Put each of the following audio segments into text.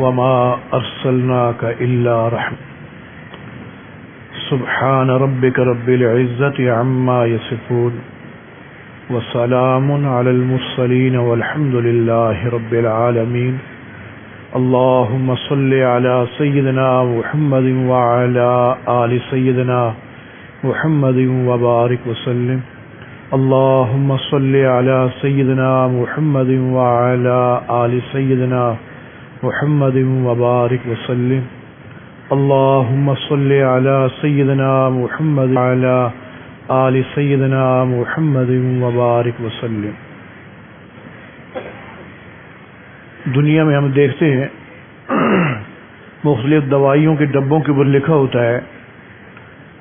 وما أرسلناك إلا رحمة. سبحان ربك رب العزة عما يصفون وسلام على المرسلين والحمد لله رب العالمين. اللهم صل على سيدنا محمد وعلى آل سيدنا محمد وبارك وسلم. اللهم صل على سيدنا محمد وعلى آل سيدنا محمد وبارك وسلم. اللهم صل على سيدنا محمد وعلى آل سيدنا محمد وبارك وسلم. دنیا میں ہم دیکھتے ہیں مختلف دوائیوں کے ڈبوں کے اوپر لکھا ہوتا ہے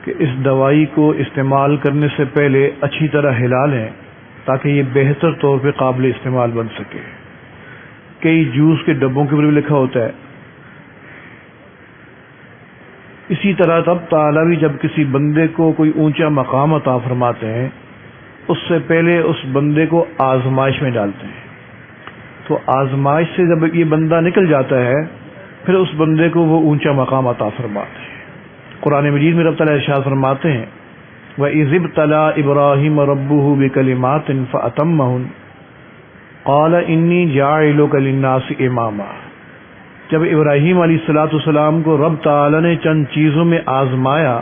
کہ اس دوائی کو استعمال کرنے سے پہلے اچھی طرح ہلا لیں تاکہ یہ بہتر طور پہ قابل استعمال بن سکے. کئی جوس کے ڈبوں کے اوپر بھی لکھا ہوتا ہے. اسی طرح تب تعالیٰ بھی جب کسی بندے کو کوئی اونچا مقام عطا فرماتے ہیں اس سے پہلے اس بندے کو آزمائش میں ڈالتے ہیں. تو آزمائش سے جب یہ بندہ نکل جاتا ہے پھر اس بندے کو وہ اونچا مقام عطا فرماتے ہیں. قرآن مجید میں رب تعالیٰ ارشاد فرماتے ہیں وَإِذِ ابْتَلَىٰ إِبْرَاهِيمَ رَبُّهُ بِكَلِمَاتٍ فَأَتَمَّهُنَّ قَالَ إِنِّي جَاعِلُكَ لِلنَّاسِ إِمَامًا. جب ابراہیم علیہ السلام کو رب تعالیٰ نے چند چیزوں میں آزمایا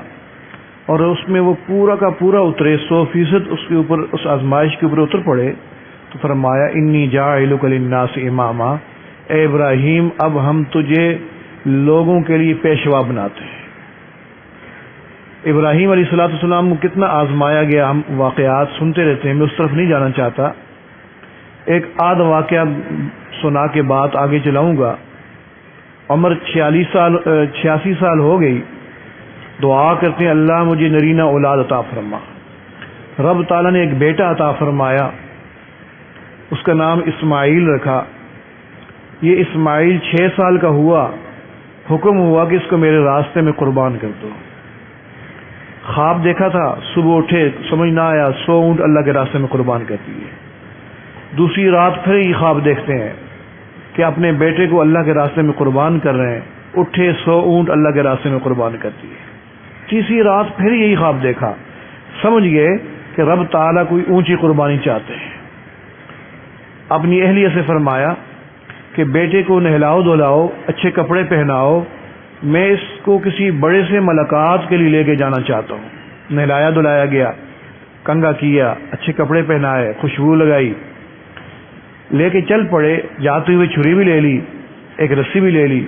اور اس میں وہ پورا کا پورا اترے 100% اس کے اوپر اس آزمائش کے اوپر اتر پڑے تو فرمایا انی جاعلک للناس اماما، اے ابراہیم اب ہم تجھے لوگوں کے لیے پیشوا بناتے ہیں. ابراہیم علیہ السلام کو کتنا آزمایا گیا ہم واقعات سنتے رہتے ہیں، میں اس طرف نہیں جانا چاہتا. ایک آدھ واقعہ سنا کے بعد آگے چلاؤں گا. عمر 86 سال ہو گئی، دعا کرتے ہیں اللہ مجھے نرینہ اولاد عطا فرما. رب تعالیٰ نے ایک بیٹا عطا فرمایا، اس کا نام اسماعیل رکھا. یہ اسماعیل 6 سال کا ہوا، حکم ہوا کہ اس کو میرے راستے میں قربان کر دو. خواب دیکھا تھا، صبح اٹھے سمجھ نہ آیا، 100 اونٹ اللہ کے راستے میں قربان کر دیے. دوسری رات پھر یہ خواب دیکھتے ہیں کہ اپنے بیٹے کو اللہ کے راستے میں قربان کر رہے ہیں، اٹھے 100 اونٹ اللہ کے راستے میں قربان کر دیے. تیسری رات پھر یہی خواب دیکھا، سمجھ گئے کہ رب تعالیٰ کوئی اونچی قربانی چاہتے ہیں. اپنی اہلیہ سے فرمایا کہ بیٹے کو نہلاؤ دھلاؤ، اچھے کپڑے پہناؤ، میں اس کو کسی بڑے سے ملاقات کے لیے لے کے جانا چاہتا ہوں. نہلایا دھلایا گیا، کنگا کیا، اچھے کپڑے پہنائے، خوشبو لگائی، لے کے چل پڑے. جاتے ہوئے چھری بھی لے لی، ایک رسی بھی لے لی.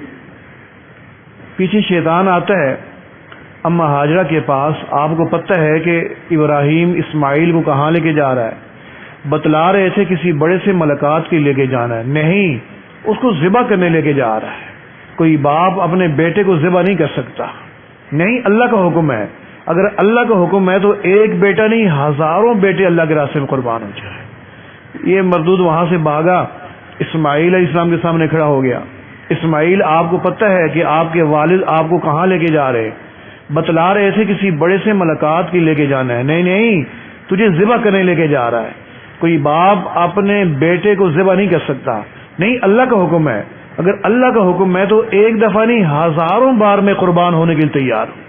پیچھے شیطان آتا ہے اما ہاجرہ کے پاس. آپ کو پتہ ہے کہ ابراہیم اسماعیل کو کہاں لے کے جا رہا ہے؟ بتلا رہے تھے کسی بڑے سے ملاقات کے لے کے جانا ہے. نہیں، اس کو ذبح کرنے لے کے جا رہا ہے. کوئی باپ اپنے بیٹے کو ذبح نہیں کر سکتا. نہیں، اللہ کا حکم ہے. اگر اللہ کا حکم ہے تو ایک بیٹا نہیں، ہزاروں بیٹے اللہ کے راستے میں قربان ہو جائے. یہ مردود وہاں سے بھاگا، اسماعیل علیہ السلام کے سامنے کھڑا ہو گیا. اسماعیل آپ کو پتہ ہے کہ آپ کے والد آپ کو کہاں لے کے جا رہے؟ بتلا رہے تھے کسی بڑے سے ملاقات کی لے کے جانا ہے. نہیں نہیں، تجھے ذبح کرنے لے کے جا رہا ہے. کوئی باپ اپنے بیٹے کو ذبح نہیں کر سکتا. نہیں، اللہ کا حکم ہے. اگر اللہ کا حکم ہے تو ایک دفعہ نہیں، ہزاروں بار میں قربان ہونے کے لیے تیار ہوں.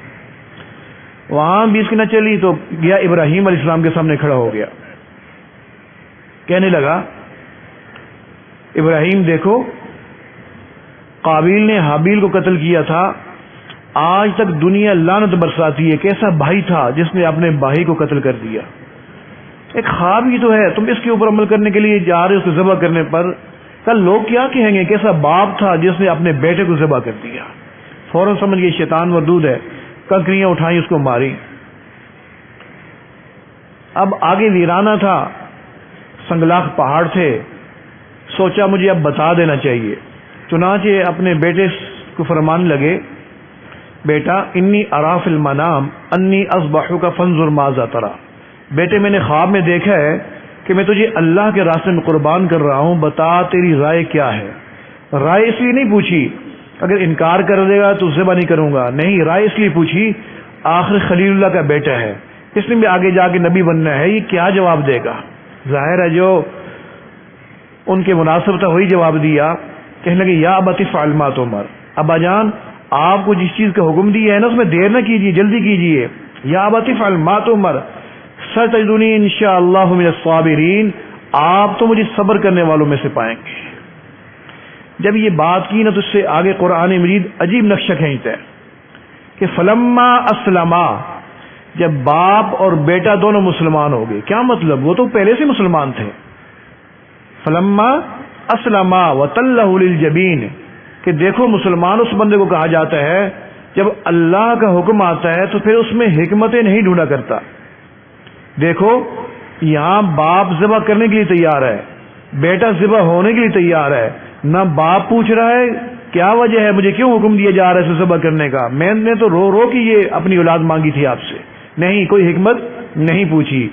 وہاں بھی اس کی نہ چلی تو گیا ابراہیم علیہ السلام کے سامنے کھڑا ہو گیا. کہنے لگا ابراہیم دیکھو، قابیل نے حابیل کو قتل کیا تھا، آج تک دنیا لعنت برساتی ہے. کیسا بھائی تھا جس نے اپنے بھائی کو قتل کر دیا. ایک خواب ہی تو ہے، تم اس کے اوپر عمل کرنے کے لیے جا رہے ہو، اس کو ذبح کرنے پر. کل لوگ کیا کہیں گے؟ کیسا باپ تھا جس نے اپنے بیٹے کو ذبح کر دیا. فوراً سمجھ گئے شیطان مردود ہے، کنکریاں اٹھائیں، اس کو ماری. اب آگے ویرانہ تھا، سنگلاخ پہاڑ تھے. سوچا مجھے اب بتا دینا چاہیے. چنانچہ اپنے بیٹے کو فرمانے لگے بیٹا انی ارا فی المنام انی اذبحک فانظر ماذا تری. بیٹے میں نے خواب میں دیکھا ہے کہ میں تجھے اللہ کے راستے میں قربان کر رہا ہوں، بتا تیری رائے کیا ہے. رائے اس لیے نہیں پوچھی اگر انکار کر دے گا تو ذبح نہیں کروں گا، نہیں، رائے اس لیے پوچھی آخر خلیل اللہ کا بیٹا ہے، اس نے بھی آگے جا کے نبی بننا ہے، یہ کیا جواب دے گا. ظاہر ہے جو ان کے مناسب تھا وہی جواب دیا. کہنے لگے یا ابت افعل ما تؤمر، ابا جان آپ کو جس چیز کا حکم دیا ہے نا اس میں دیر نہ کیجیے، جلدی کیجیے. یا ابت افعل ما تؤمر ستجدنی انشاءاللہ من الصابرین، آپ تو مجھے صبر کرنے والوں میں سے پائیں گے. جب یہ بات کی نا تو اس سے آگے قرآن مجید عجیب نقشہ کھینچتا ہے کہ فلما اسلما، جب باپ اور بیٹا دونوں مسلمان ہو گئے. کیا مطلب؟ وہ تو پہلے سے مسلمان تھے. فلما اسلما وتلہ للجبین، کہ دیکھو مسلمان اس بندے کو کہا جاتا ہے جب اللہ کا حکم آتا ہے تو پھر اس میں حکمتیں نہیں ڈھونڈا کرتا. دیکھو یہاں باپ ذبح کرنے کے لیے تیار ہے، بیٹا ذبح ہونے کے لیے تیار ہے. نہ باپ پوچھ رہا ہے کیا وجہ ہے، مجھے کیوں حکم دیا جا رہا ہے اسے ذبح کرنے کا، میں نے تو رو رو کے یہ اپنی اولاد مانگی تھی آپ سے. نہیں، کوئی حکمت نہیں پوچھی.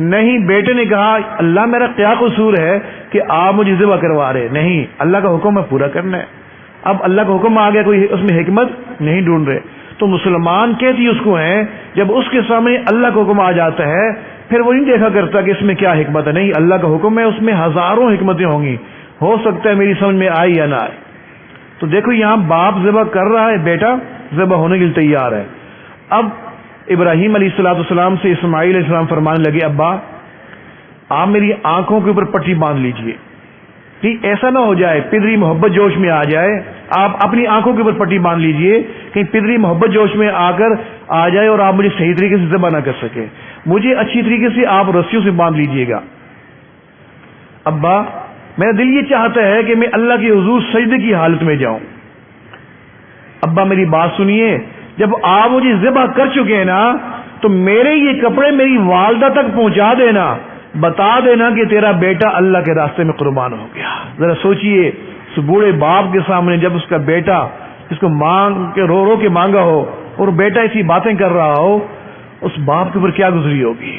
نہیں بیٹے نے کہا اللہ میرا کیا قصور ہے کہ آپ مجھے ذبح کروا رہے. نہیں، اللہ کا حکم ہے پورا کرنا ہے. اب اللہ کا حکم آ گیا، کوئی اس میں حکمت نہیں ڈھونڈ رہے. تو مسلمان کہتی اس کو ہیں جب اس کے سامنے اللہ کا حکم آ جاتا ہے پھر وہ نہیں دیکھا کرتا کہ اس میں کیا حکمت ہے. نہیں، اللہ کا حکم ہے، اس میں ہزاروں حکمتیں ہوں گی، ہو سکتا ہے میری سمجھ میں آئی یا نہ آئے. تو دیکھو یہاں باپ ذبح کر رہا ہے، بیٹا ذبح ہونے کے لیے تیار ہے. اب ابراہیم علیہ السلام سے اسماعیل علیہ السلام فرمانے لگے ابا آپ میری آنکھوں کے اوپر پٹی باندھ لیجئے، ٹھیک ایسا نہ ہو جائے پدری محبت جوش میں آ جائے. آپ اپنی آنکھوں کے اوپر پٹی باندھ لیجئے کہیں پدری محبت جوش میں آ کر آ جائے اور آپ مجھے صحیح طریقے سے ذبح نہ کر سکے. مجھے اچھی طریقے سے آپ رسیوں سے باندھ لیجئے گا. ابا میرا دل یہ چاہتا ہے کہ میں اللہ کے حضور سجدے کی حالت میں جاؤں. ابا میری بات سنیے، جب آپ مجھے ذبح کر چکے ہیں نا تو میرے یہ کپڑے میری والدہ تک پہنچا دینا، بتا دینا کہ تیرا بیٹا اللہ کے راستے میں قربان ہو گیا. ذرا سوچئے اس بوڑھے باپ کے سامنے جب اس کا بیٹا اس کو مانگ کے رو رو کے مانگا ہو اور بیٹا ایسی باتیں کر رہا ہو، اس باپ کے اوپر کیا گزری ہوگی.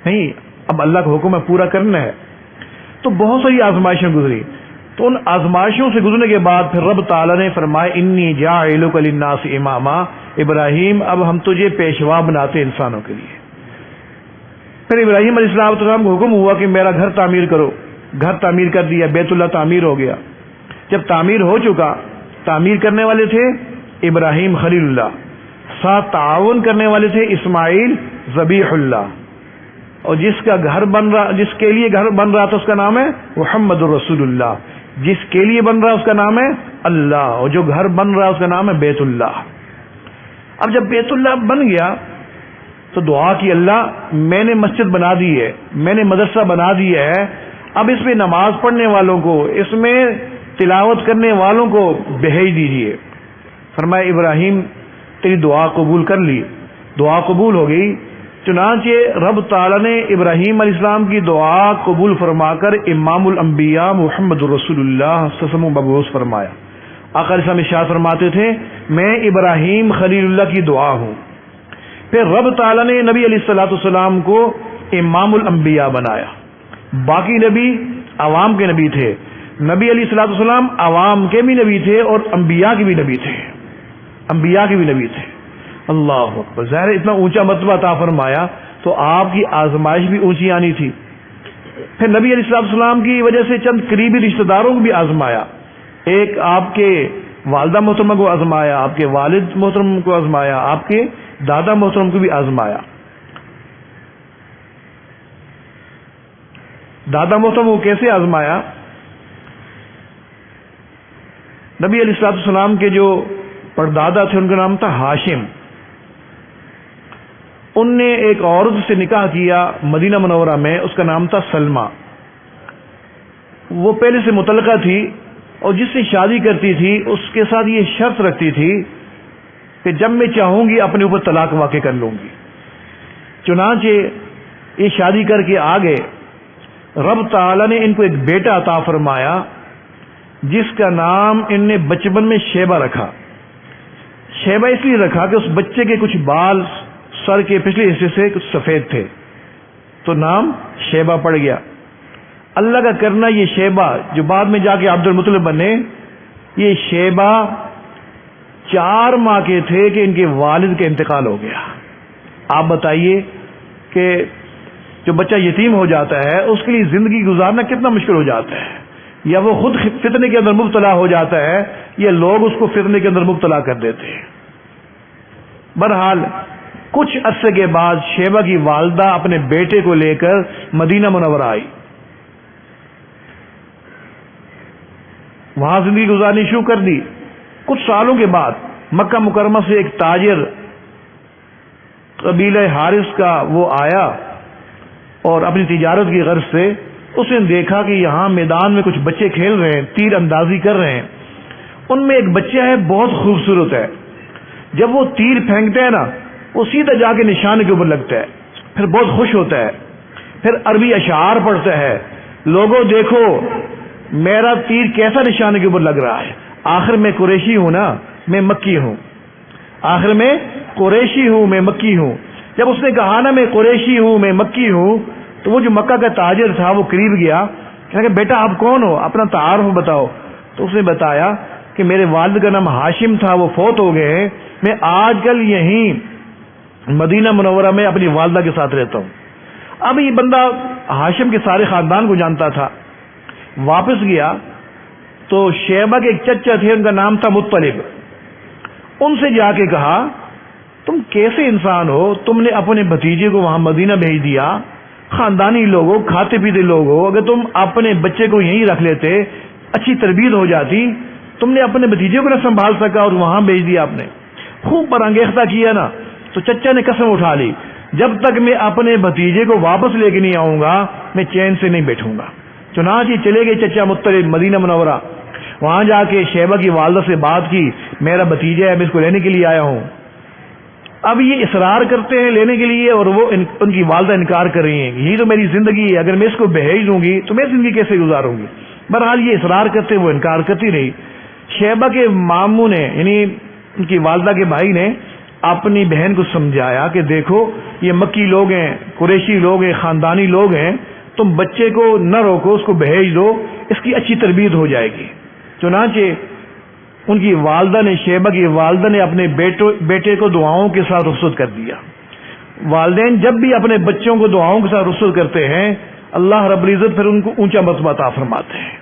نہیں، اب اللہ کا حکم ہے پورا کرنا ہے. تو بہت ساری آزمائشیں گزری. تو ان آزمائشوں سے گزرنے کے بعد پھر رب تعالیٰ نے فرمایا انی جاعلک للناس اماما، ابراہیم اب ہم تجھے پیشوا بناتے انسانوں کے لیے. پھر ابراہیم علیہ السلام کو حکم ہوا کہ میرا گھر تعمیر کرو. گھر تعمیر کر دیا، بیت اللہ تعمیر ہو گیا. جب تعمیر ہو چکا، تعمیر کرنے والے تھے ابراہیم خلیل اللہ، ساتھ تعاون کرنے والے تھے اسماعیل ذبیح اللہ، اور جس کا گھر بن رہا، جس کے لیے گھر بن رہا تھا اس کا نام ہے محمد الرسول اللہ، جس کے لیے بن رہا اس کا نام ہے اللہ، اور جو گھر بن رہا اس کا نام ہے بیت اللہ. اب جب بیت اللہ بن گیا تو دعا کی اللہ میں نے مسجد بنا دی ہے، میں نے مدرسہ بنا دیا ہے، اب اس میں نماز پڑھنے والوں کو، اس میں تلاوت کرنے والوں کو بھیج دیجیے. فرمایا ابراہیم تیری دعا قبول کر لی. دعا قبول ہو گئی. چنانچہ رب تعالیٰ نے ابراہیم علیہ السلام کی دعا قبول فرما کر امام الانبیاء محمد رسول اللہ صلی اللہ علیہ وسلم مبعوث فرمایا. آقا علیہ السلام ارشاد فرماتے تھے میں ابراہیم خلیل اللہ کی دعا ہوں. پھر رب تعالیٰ نے نبی علیہ السلام کو امام الانبیاء بنایا. باقی نبی عوام کے نبی تھے، نبی علیہ السلام عوام کے بھی نبی تھے اور انبیاء کے بھی نبی تھے، انبیاء کے بھی نبی تھے. اللہ اکبر. ظاہر اتنا اونچا مرتبہ عطا فرمایا تو آپ کی آزمائش بھی اونچی آنی تھی. پھر نبی علیہ السلام کی وجہ سے چند قریبی رشتہ داروں کو بھی آزمایا. ایک آپ کے والدہ محترمہ کو آزمایا، آپ کے والد محترم کو آزمایا، آپ کے دادا محترم کو بھی آزمایا. دادا محترم کو کیسے آزمایا؟ نبی علیہ السلام کے جو پردادا تھے ان کا نام تھا ہاشم. ان نے ایک عورت سے نکاح کیا مدینہ منورہ میں، اس کا نام تھا سلمہ. وہ پہلے سے متعلقہ تھی اور جس سے شادی کرتی تھی اس کے ساتھ یہ شرط رکھتی تھی کہ جب میں چاہوں گی اپنے اوپر طلاق واقع کر لوں گی. چنانچہ یہ شادی کر کے آگے رب تعالیٰ نے ان کو ایک بیٹا عطا فرمایا جس کا نام ان نے بچپن میں شیبہ رکھا. شیبہ اس لیے رکھا کہ اس بچے کے کچھ بال سر کے پچھلے حصے سے کچھ سفید تھے تو نام شیبہ پڑ گیا. اللہ کا کرنا یہ شیبہ جو بعد میں جا کے عبد المطلب بنے، یہ شیبہ 4 ماہ کے تھے کہ ان کے والد کا انتقال ہو گیا. آپ بتائیے کہ جو بچہ یتیم ہو جاتا ہے اس کے لیے زندگی گزارنا کتنا مشکل ہو جاتا ہے. یا وہ خود فتنے کے اندر مبتلا ہو جاتا ہے یا لوگ اس کو فتنے کے اندر مبتلا کر دیتے ہیں. بہرحال کچھ عرصے کے بعد شیبہ کی والدہ اپنے بیٹے کو لے کر مدینہ منورہ آئی. وہاں زندگی گزارنی شروع کر دی. کچھ سالوں کے بعد مکہ مکرمہ سے ایک تاجر قبیلہ حارث کا وہ آیا اور اپنی تجارت کی غرض سے اس نے دیکھا کہ یہاں میدان میں کچھ بچے کھیل رہے ہیں، تیر اندازی کر رہے ہیں. ان میں ایک بچہ ہے بہت خوبصورت ہے. جب وہ تیر پھینکتا ہے نا وہ سیدھا جا کے نشانے کے اوپر لگتا ہے، پھر بہت خوش ہوتا ہے، پھر عربی اشعار پڑھتا ہے، لوگوں دیکھو میرا تیر کیسا نشانے کے اوپر لگ رہا ہے، آخر میں قریشی ہوں نا، میں مکی ہوں، آخر میں قریشی ہوں، میں مکی ہوں. جب اس نے کہا نا میں قریشی ہوں، میں مکی ہوں، تو وہ جو مکہ کا تاجر تھا وہ قریب گیا کہ بیٹا آپ کون ہو، اپنا تعارف بتاؤ. تو اس نے بتایا کہ میرے والد کا نام ہاشم تھا، وہ فوت ہو گئے ہیں، میں آج کل یہیں مدینہ منورہ میں اپنی والدہ کے ساتھ رہتا ہوں. اب یہ بندہ ہاشم کے سارے خاندان کو جانتا تھا. واپس گیا تو شیبہ کے ایک چچا تھے، ان کا نام تھا مطلب. ان سے جا کے کہا تم کیسے انسان ہو، تم نے اپنے بھتیجے کو وہاں مدینہ بھیج دیا، خاندانی لوگ ہو، کھاتے پیتے لوگ ہو، اگر تم اپنے بچے کو یہیں رکھ لیتے اچھی تربیت ہو جاتی. تم نے اپنے بھتیجے کو نہ سنبھال سکا اور وہاں بھیج دیا. آپ نے خوب برانگیختہ کیا نا. تو چچا نے قسم اٹھا لی جب تک میں اپنے بھتیجے کو واپس لے کے نہیں آؤں گا میں چین سے نہیں بیٹھوں گا. چنانچہ چلے گئے چچا مطلب مدینہ منورہ. وہاں جا کے شیبہ کی والدہ سے بات کی، میرا بھتیجا ہے، میں اس کو لینے کے لیے آیا ہوں. اب یہ اصرار کرتے ہیں لینے کے لیے اور وہ ان کی والدہ انکار کر رہی ہیں، یہی تو میری زندگی ہے، اگر میں اس کو بھیج دوں گی تو میں زندگی کیسے گزاروں گی. بہرحال یہ اصرار کرتے، وہ انکار کرتی رہی. شیبہ کے ماموں نے یعنی ان کی والدہ کے بھائی نے اپنی بہن کو سمجھایا کہ دیکھو یہ مکی لوگ ہیں، قریشی لوگ ہیں، خاندانی لوگ ہیں، تم بچے کو نہ روکو، اس کو بھیج دو، اس کی اچھی تربیت ہو جائے گی. چنانچہ ان کی والدہ نے، شیبہ کی والدہ نے اپنے بیٹے کو دعاؤں کے ساتھ رخصت کر دیا. والدین جب بھی اپنے بچوں کو دعاؤں کے ساتھ رخصت کرتے ہیں اللہ رب العزت پھر ان کو اونچا مرتبہ عطا فرماتے ہیں.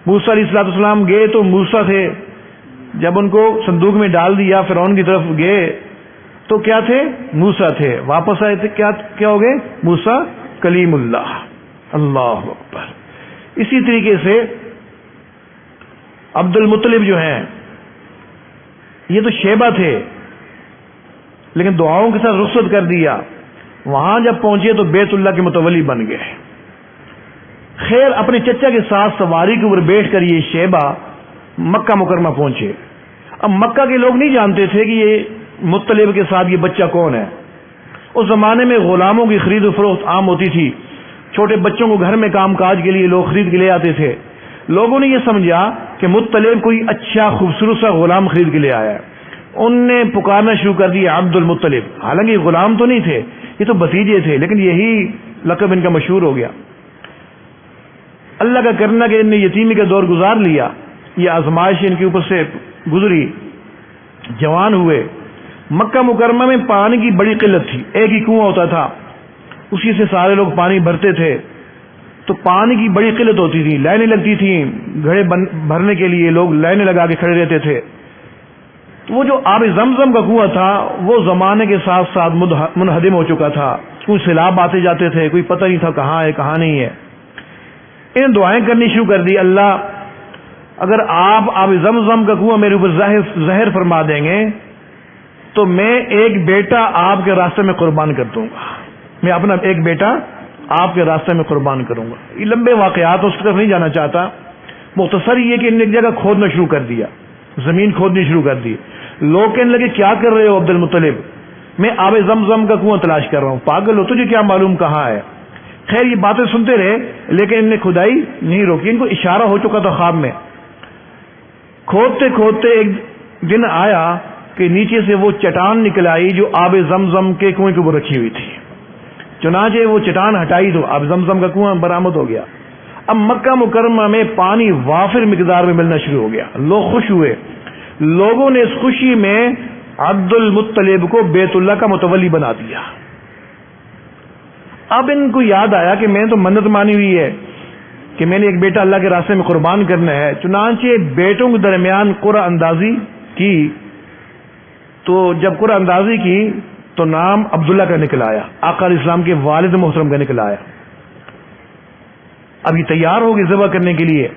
موسیٰ علیہ السلام گئے تو موسیٰ تھے، جب ان کو صندوق میں ڈال دیا فرعون کی طرف گئے تو کیا تھے؟ موسیٰ تھے. واپس آئے تھے کیا ہو گئے؟ موسیٰ کلیم اللہ. اللہ اکبر. اسی طریقے سے عبد المطلب جو ہیں یہ تو شیبہ تھے لیکن دعاؤں کے ساتھ رخصت کر دیا. وہاں جب پہنچے تو بیت اللہ کے متولی بن گئے. خیر اپنے چچا کے ساتھ سواری کے اوپر بیٹھ کر یہ شیبہ مکہ مکرمہ پہنچے. اب مکہ کے لوگ نہیں جانتے تھے کہ یہ مطلب کے ساتھ یہ بچہ کون ہے. اس زمانے میں غلاموں کی خرید و فروخت عام ہوتی تھی. چھوٹے بچوں کو گھر میں کام کاج کے لیے لوگ خرید کے لے آتے تھے. لوگوں نے یہ سمجھا کہ مطلب کوئی اچھا خوبصورت سا غلام خرید کے لے آیا ہے. ان نے پکارنا شروع کر دیا عبد المطلب. حالانکہ غلام تو نہیں تھے، یہ تو بھتیجے تھے، لیکن یہی لقب ان کا مشہور ہو گیا. اللہ کا کرنا کہ ان نے یتیمی کا دور گزار لیا. یہ آزمائش ان کے اوپر سے گزری، جوان ہوئے. مکہ مکرمہ میں پانی کی بڑی قلت تھی. ایک ہی کنواں ہوتا تھا، اسی سے سارے لوگ پانی بھرتے تھے. تو پانی کی بڑی قلت ہوتی تھی، لائنیں لگتی تھیں گھڑے بھرنے کے لیے، لوگ لائنیں لگا کے کھڑے رہتے تھے. تو وہ جو آب زمزم کا کنواں تھا وہ زمانے کے ساتھ ساتھ منہدم ہو چکا تھا. کوئی سیلاب آتے جاتے تھے، کوئی پتہ نہیں تھا کہاں ہے کہاں نہیں ہے. انہیں دعائیں کرنی شروع کر دی، اللہ اگر آپ آب زمزم کا کنواں میرے اوپر ظاہر فرما دیں گے تو میں ایک بیٹا آپ کے راستے میں قربان کر دوں گا. میں اپنا ایک بیٹا آپ کے راستے میں قربان کروں گا. یہ لمبے واقعات اس طرف نہیں جانا چاہتا. مختصر یہ کہ انہوں نے ایک جگہ کھودنا شروع کر دیا، زمین کھودنی شروع کر دی. لوگ کہنے لگے کیا کر رہے ہو عبد المطلب؟ میں آب زمزم کا کنواں تلاش کر رہا ہوں. پاگل ہو، تجھے کیا معلوم کہاں ہے؟ خیر یہ باتیں سنتے رہے لیکن ان نے کھدائی نہیں روکی. ان کو اشارہ ہو چکا تھا خواب میں. کھودتے کھودتے ایک دن آیا کہ نیچے سے وہ چٹان نکل آئی جو آب زمزم کے کنویں کے اوپر رکھی ہوئی تھی. چنانچہ وہ چٹان ہٹائی تو آب زمزم کا کنواں برآمد ہو گیا. اب مکہ مکرمہ میں پانی وافر مقدار میں ملنا شروع ہو گیا. لوگ خوش ہوئے. لوگوں نے اس خوشی میں عبد المطلب کو بیت اللہ کا متولی بنا دیا. اب ان کو یاد آیا کہ میں تو منت مانی ہوئی ہے کہ میں نے ایک بیٹا اللہ کے راستے میں قربان کرنا ہے. چنانچہ بیٹوں کے درمیان قرعہ اندازی کی، تو جب قرعہ اندازی کی تو نام عبداللہ کا نکل آیا، آقا علیہ السلام کے والد محترم کا نکل آیا. اب یہ تیار ہو گئے ذبح کرنے کے لیے.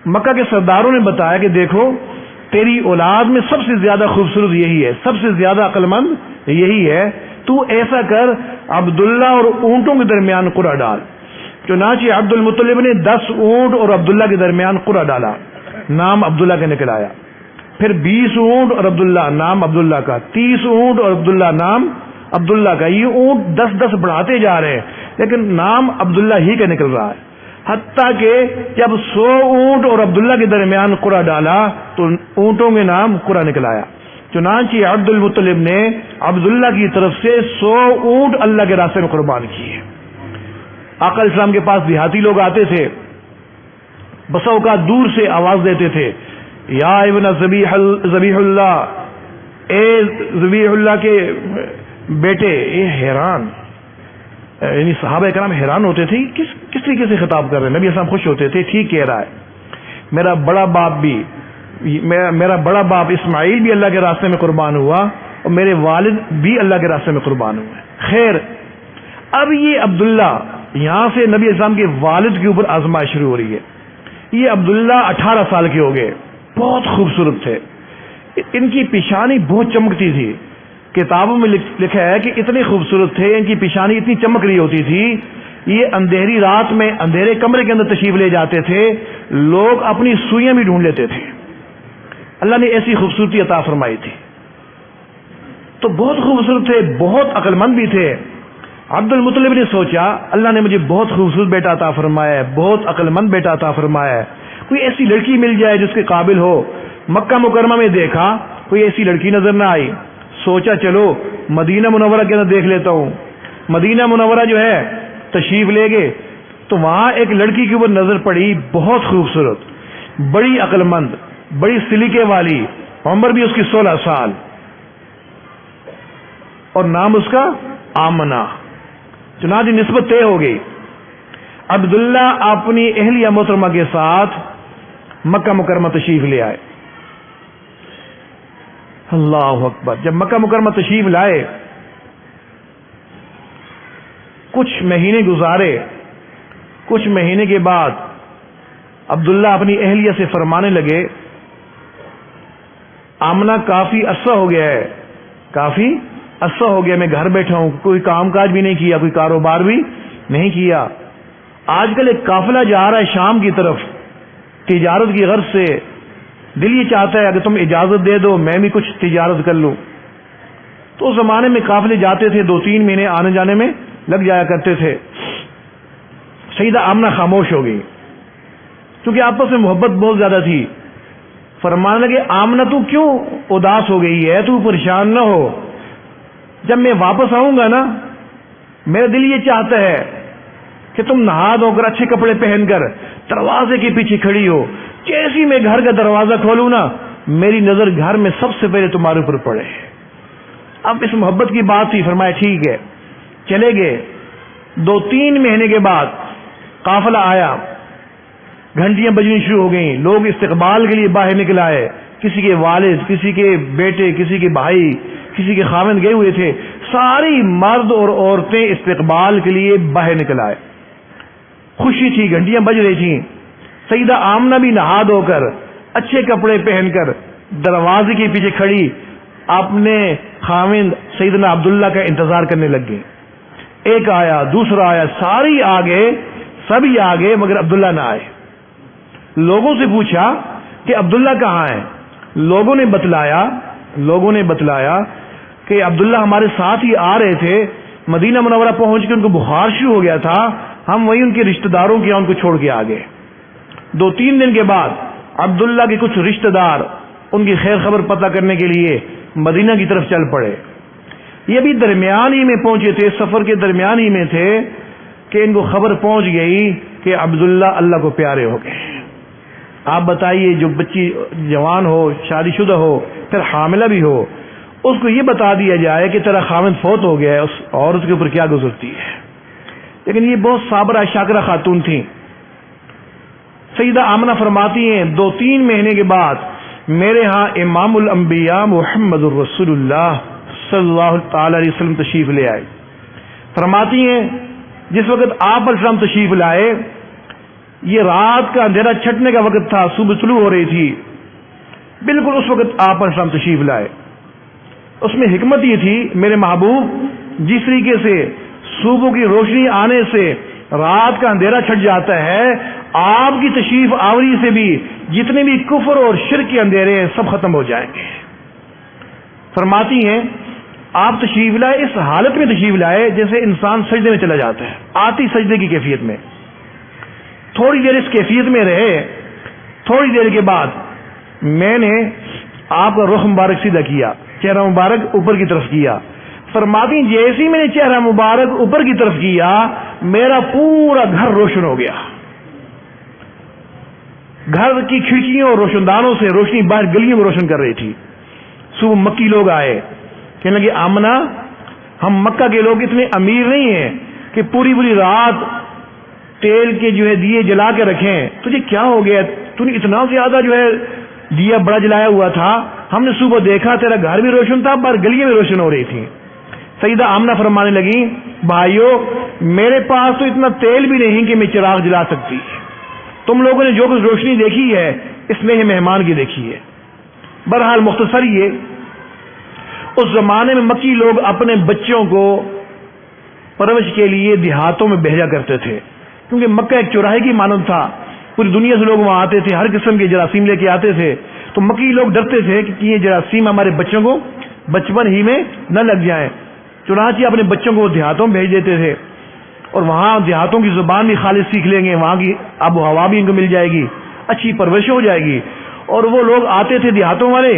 مکہ کے سرداروں نے بتایا کہ دیکھو تیری اولاد میں سب سے زیادہ خوبصورت یہی ہے، سب سے زیادہ عقل مند یہی ہے، تو ایسا کر عبداللہ اور اونٹوں کے درمیان قرعہ ڈال. چنانچہ عبد المطلب نے 10 اونٹ اور عبداللہ کے درمیان قرعہ ڈالا، نام عبداللہ کا نکل آیا. پھر 20 اونٹ اور عبداللہ، نام عبداللہ کا. 30 اونٹ اور عبداللہ، نام عبداللہ کا. یہ اونٹ 10 بڑھاتے جا رہے ہیں لیکن نام عبداللہ ہی کا نکل رہا ہے. حتیٰ کہ جب 100 اونٹ اور عبداللہ کے درمیان قرعہ ڈالا تو اونٹوں کے نام قرعہ نکل آیا. چنانچہ عبد المطلب نے عبداللہ کی طرف سے 100 اونٹ اللہ کے راستے میں قربان کیے. آقا علیہ السلام کے پاس دیہاتی لوگ آتے تھے، بسا اوقات دور سے آواز دیتے تھے، یا ابن ذبیح اللہ، اے ذبیح اللہ کے بیٹے. یہ حیران، یعنی صحابہ کرام حیران ہوتے تھے کس طریقے سے خطاب کر رہے ہیں. نبی اسلام خوش ہوتے تھے، ٹھیک کہہ رہا ہے. میرا بڑا باپ اسماعیل بھی اللہ کے راستے میں قربان ہوا اور میرے والد بھی اللہ کے راستے میں قربان ہوئے. خیر، اب یہ عبداللہ، یہاں سے نبی اسلام کے والد کے اوپر آزمائش شروع ہو رہی ہے. یہ عبداللہ 18 سال کے ہو گئے، بہت خوبصورت تھے. ان کی پیشانی بہت چمکتی تھی. کتابوں میں لکھا ہے کہ اتنے خوبصورت تھے، ان کی پیشانی اتنی چمک رہی ہوتی تھی. یہ اندھیری رات میں اندھیرے کمرے کے اندر تشریف لے جاتے تھے، لوگ اپنی سوئیاں بھی ڈھونڈ لیتے تھے. اللہ نے ایسی خوبصورتی عطا فرمائی تھی. تو بہت خوبصورت تھے، بہت عقل مند بھی تھے. عبد المطلب نے سوچا اللہ نے مجھے بہت خوبصورت بیٹا عطا فرمایا ہے، بہت عقل مند بیٹا عطا فرمایا ہے، کوئی ایسی لڑکی مل جائے جس کے قابل ہو. مکہ مکرمہ میں دیکھا، کوئی ایسی لڑکی نظر نہ آئی. سوچا چلو مدینہ منورہ کے اندر دیکھ لیتا ہوں. مدینہ منورہ جو ہے تشریف لے گئے تو وہاں ایک لڑکی کے اوپر نظر پڑی، بہت خوبصورت، بڑی عقل مند، بڑی سلیقے والی. عمر بھی اس کی 16 سال اور نام اس کا آمنہ. چنانچہ نسبت طے ہو گئی. عبداللہ اپنی اہلیہ محترمہ کے ساتھ مکہ مکرمہ تشریف لے آئے. اللہ اکبر. جب مکہ مکرمہ تشریف لائے، کچھ مہینے گزارے. کچھ مہینے کے بعد عبداللہ اپنی اہلیہ سے فرمانے لگے، آمنہ کافی عرصہ ہو گیا ہے، کافی عرصہ ہو گیا میں گھر بیٹھا ہوں، کوئی کام کاج بھی نہیں کیا، کوئی کاروبار بھی نہیں کیا. آج کل ایک قافلہ جا رہا ہے شام کی طرف تجارت کی غرض سے. دل یہ چاہتا ہے اگر تم اجازت دے دو میں بھی کچھ تجارت کر لوں. تو اس زمانے میں قافلے جاتے تھے، 2-3 مہینے آنے جانے میں لگ جایا کرتے تھے. سیدہ آمنہ خاموش ہو گئی کیونکہ آپس میں محبت بہت زیادہ تھی. فرمانے لگے، آمنہ تو کیوں اداس ہو گئی ہے، تو پریشان نہ ہو. جب میں واپس آؤں گا نا، میرا دل یہ چاہتا ہے کہ تم نہا دھو کر اچھے کپڑے پہن کر دروازے کے پیچھے کھڑی ہو. جیسی میں گھر کا دروازہ کھولوں نا، میری نظر گھر میں سب سے پہلے تمہارے اوپر پڑے. اب اس محبت کی بات تھی. فرمایا ٹھیک ہے. چلے گئے. 2-3 مہینے کے بعد قافلہ آیا، گھنٹیاں بجنی شروع ہو گئیں، لوگ استقبال کے لیے باہر نکل آئے. کسی کے والد، کسی کے بیٹے، کسی کے بھائی، کسی کے خاوند گئے ہوئے تھے. ساری مرد اور عورتیں استقبال کے لیے باہر نکل آئے. خوشی تھی، گھنٹیاں بج رہی تھیں. سیدہ آمنہ بھی نہا دھو کر اچھے کپڑے پہن کر دروازے کے پیچھے کھڑی اپنے خاوند سیدنا عبداللہ کا انتظار کرنے لگ گئی. ایک آیا، دوسرا آیا، ساری آگے، سبھی آگے، مگر عبداللہ نہ آئے. لوگوں سے پوچھا کہ عبداللہ کہاں ہے. لوگوں نے بتلایا کہ عبداللہ ہمارے ساتھ ہی آ رہے تھے، مدینہ منورہ پہنچ کے ان کو بخار شروع ہو گیا تھا، ہم وہی ان کے رشتہ داروں کے ان کو چھوڑ کے آ گئے. 2-3 دن کے بعد عبداللہ کے کچھ رشتہ دار ان کی خیر خبر پتہ کرنے کے لیے مدینہ کی طرف چل پڑے. یہ بھی درمیان ہی میں پہنچے تھے، سفر کے درمیان ہی میں تھے کہ ان کو خبر پہنچ گئی کہ عبداللہ اللہ کو پیارے ہو گئے. آپ بتائیے، جو بچی جوان ہو، شادی شدہ ہو، پھر حاملہ بھی ہو، اس کو یہ بتا دیا جائے کہ تیرا خاوند فوت ہو گیا ہے، اس عورت کے اوپر کیا گزرتی ہے. لیکن یہ بہت صابرہ شاکرہ خاتون تھیں. سیدہ آمنہ فرماتی ہیں 2-3 مہینے کے بعد میرے ہاں امام الانبیاء محمد الرسول اللہ صلی اللہ تعالی علیہ وسلم تشریف لے آئے. فرماتی ہیں جس وقت آپ علیہ السلام تشریف لائے یہ رات کا اندھیرا چھٹنے کا وقت تھا, صبح طلوع ہو رہی تھی. بالکل اس وقت آپ علیہ السلام تشریف لائے. اس میں حکمت یہ تھی میرے محبوب جس طریقے سے صبح کی روشنی آنے سے رات کا اندھیرا چھٹ جاتا ہے, آپ کی تشریف آوری سے بھی جتنے بھی کفر اور شرک کے اندھیرے ہیں سب ختم ہو جائیں گے. فرماتی ہیں آپ تشریف لائے, اس حالت میں تشریف لائے جیسے انسان سجدے میں چلا جاتا ہے, آتی سجدے کی کیفیت میں. تھوڑی دیر اس کیفیت میں رہے, تھوڑی دیر کے بعد میں نے آپ کا رخ مبارک سیدھا کیا, چہرہ مبارک اوپر کی طرف کیا. فرماتی ہیں جیسے ہی میں نے چہرہ مبارک اوپر کی طرف کیا میرا پورا گھر روشن ہو گیا. گھر کی کھڑکیوں اور روشن دانوں سے روشنی باہر گلیوں میں روشن کر رہی تھی. صبح مکی لوگ آئے, کہنے لگے آمنہ ہم مکہ کے لوگ اتنے امیر نہیں ہیں کہ پوری پوری رات تیل کے جو ہے دیے جلا کے رکھیں, تجھے کیا ہو گیا, تو نے اتنا زیادہ جو ہے دیا بڑا جلایا ہوا تھا, ہم نے صبح دیکھا تیرا گھر بھی روشن تھا باہر گلیاں بھی روشن ہو رہی تھی. سیدہ آمنہ فرمانے لگی بھائیو میرے پاس تو اتنا تیل بھی نہیں کہ میں چراغ جلا سکتی, تم لوگوں نے جو کچھ روشنی دیکھی ہے اس میں مہمان کی دیکھی ہے. بہرحال مختصر یہ اس زمانے میں مکی لوگ اپنے بچوں کو پرورش کے لیے دیہاتوں میں بھیجا کرتے تھے کیونکہ مکہ ایک چوراہے کی مانند تھا, پوری دنیا سے لوگ وہاں آتے تھے, ہر قسم کے جراثیم لے کے آتے تھے. تو مکی لوگ ڈرتے تھے کہ یہ جراثیم ہمارے بچوں کو بچپن ہی میں نہ لگ جائیں, چنانچہ اپنے بچوں کو دیہاتوں میں بھیج دیتے تھے اور وہاں دیہاتوں کی زبان بھی خالص سیکھ لیں گے, وہاں کی آب و ہوا بھی ان کو مل جائے گی, اچھی پرورش ہو جائے گی. اور وہ لوگ آتے تھے دیہاتوں والے,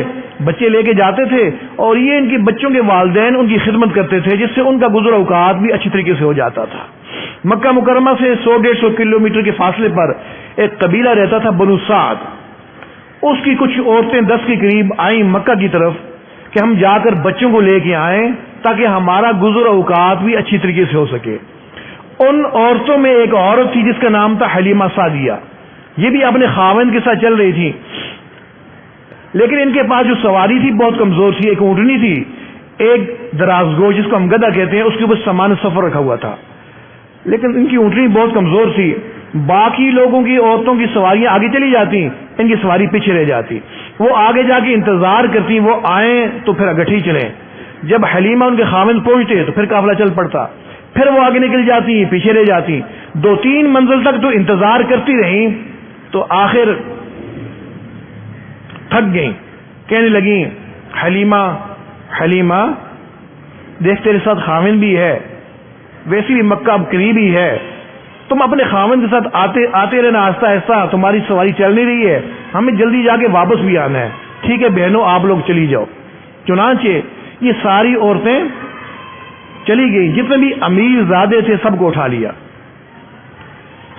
بچے لے کے جاتے تھے اور یہ ان کے بچوں کے والدین ان کی خدمت کرتے تھے جس سے ان کا گزر اوقات بھی اچھی طریقے سے ہو جاتا تھا. مکہ مکرمہ سے 100-150 کلومیٹر کے فاصلے پر ایک قبیلہ رہتا تھا بنو سعد. اس کی کچھ عورتیں 10 کے قریب آئیں مکہ کی طرف کہ ہم جا کر بچوں کو لے کے آئیں تاکہ ہمارا گزر اوقات بھی اچھی طریقے سے ہو سکے. ان عورتوں میں ایک عورت تھی جس کا نام تھا حلیمہ سعدیہ. یہ بھی اپنے خاوند کے ساتھ چل رہی تھی, لیکن ان کے پاس جو سواری تھی بہت کمزور تھی. ایک اونٹنی تھی, ایک درازگو جس کو ہم گدھا کہتے ہیں, اس کے اوپر سامان سفر رکھا ہوا تھا, لیکن ان کی اونٹنی بہت کمزور تھی. باقی لوگوں کی عورتوں کی سواریاں آگے چلی جاتی, ان کی سواری پیچھے رہ جاتی. وہ آگے جا کے انتظار کرتی, وہ آئیں تو پھر اگٹھی چلیں. جب حلیمہ ان کے خاوند پہنچتے تو پھر قافلہ چل پڑتا, پھر وہ آگے نکل جاتی, پیچھے رہ جاتی. 2-3 منزل تک تو انتظار کرتی رہیں تو آخر تھک گئیں. کہنے لگیں حلیمہ حلیمہ دیکھ تیرے ساتھ خاوند بھی ہے, ویسی بھی مکہ اب قریب ہی ہے, تم اپنے خاوند کے ساتھ آتے رہنا آہستہ آہستہ, تمہاری سواری چل نہیں رہی ہے, ہمیں جلدی جا کے واپس بھی آنا ہے. ٹھیک ہے بہنوں آپ لوگ چلی جاؤ. چنانچہ یہ ساری عورتیں چلی گئی, جتنے بھی امیر زادے تھے سب کو اٹھا لیا.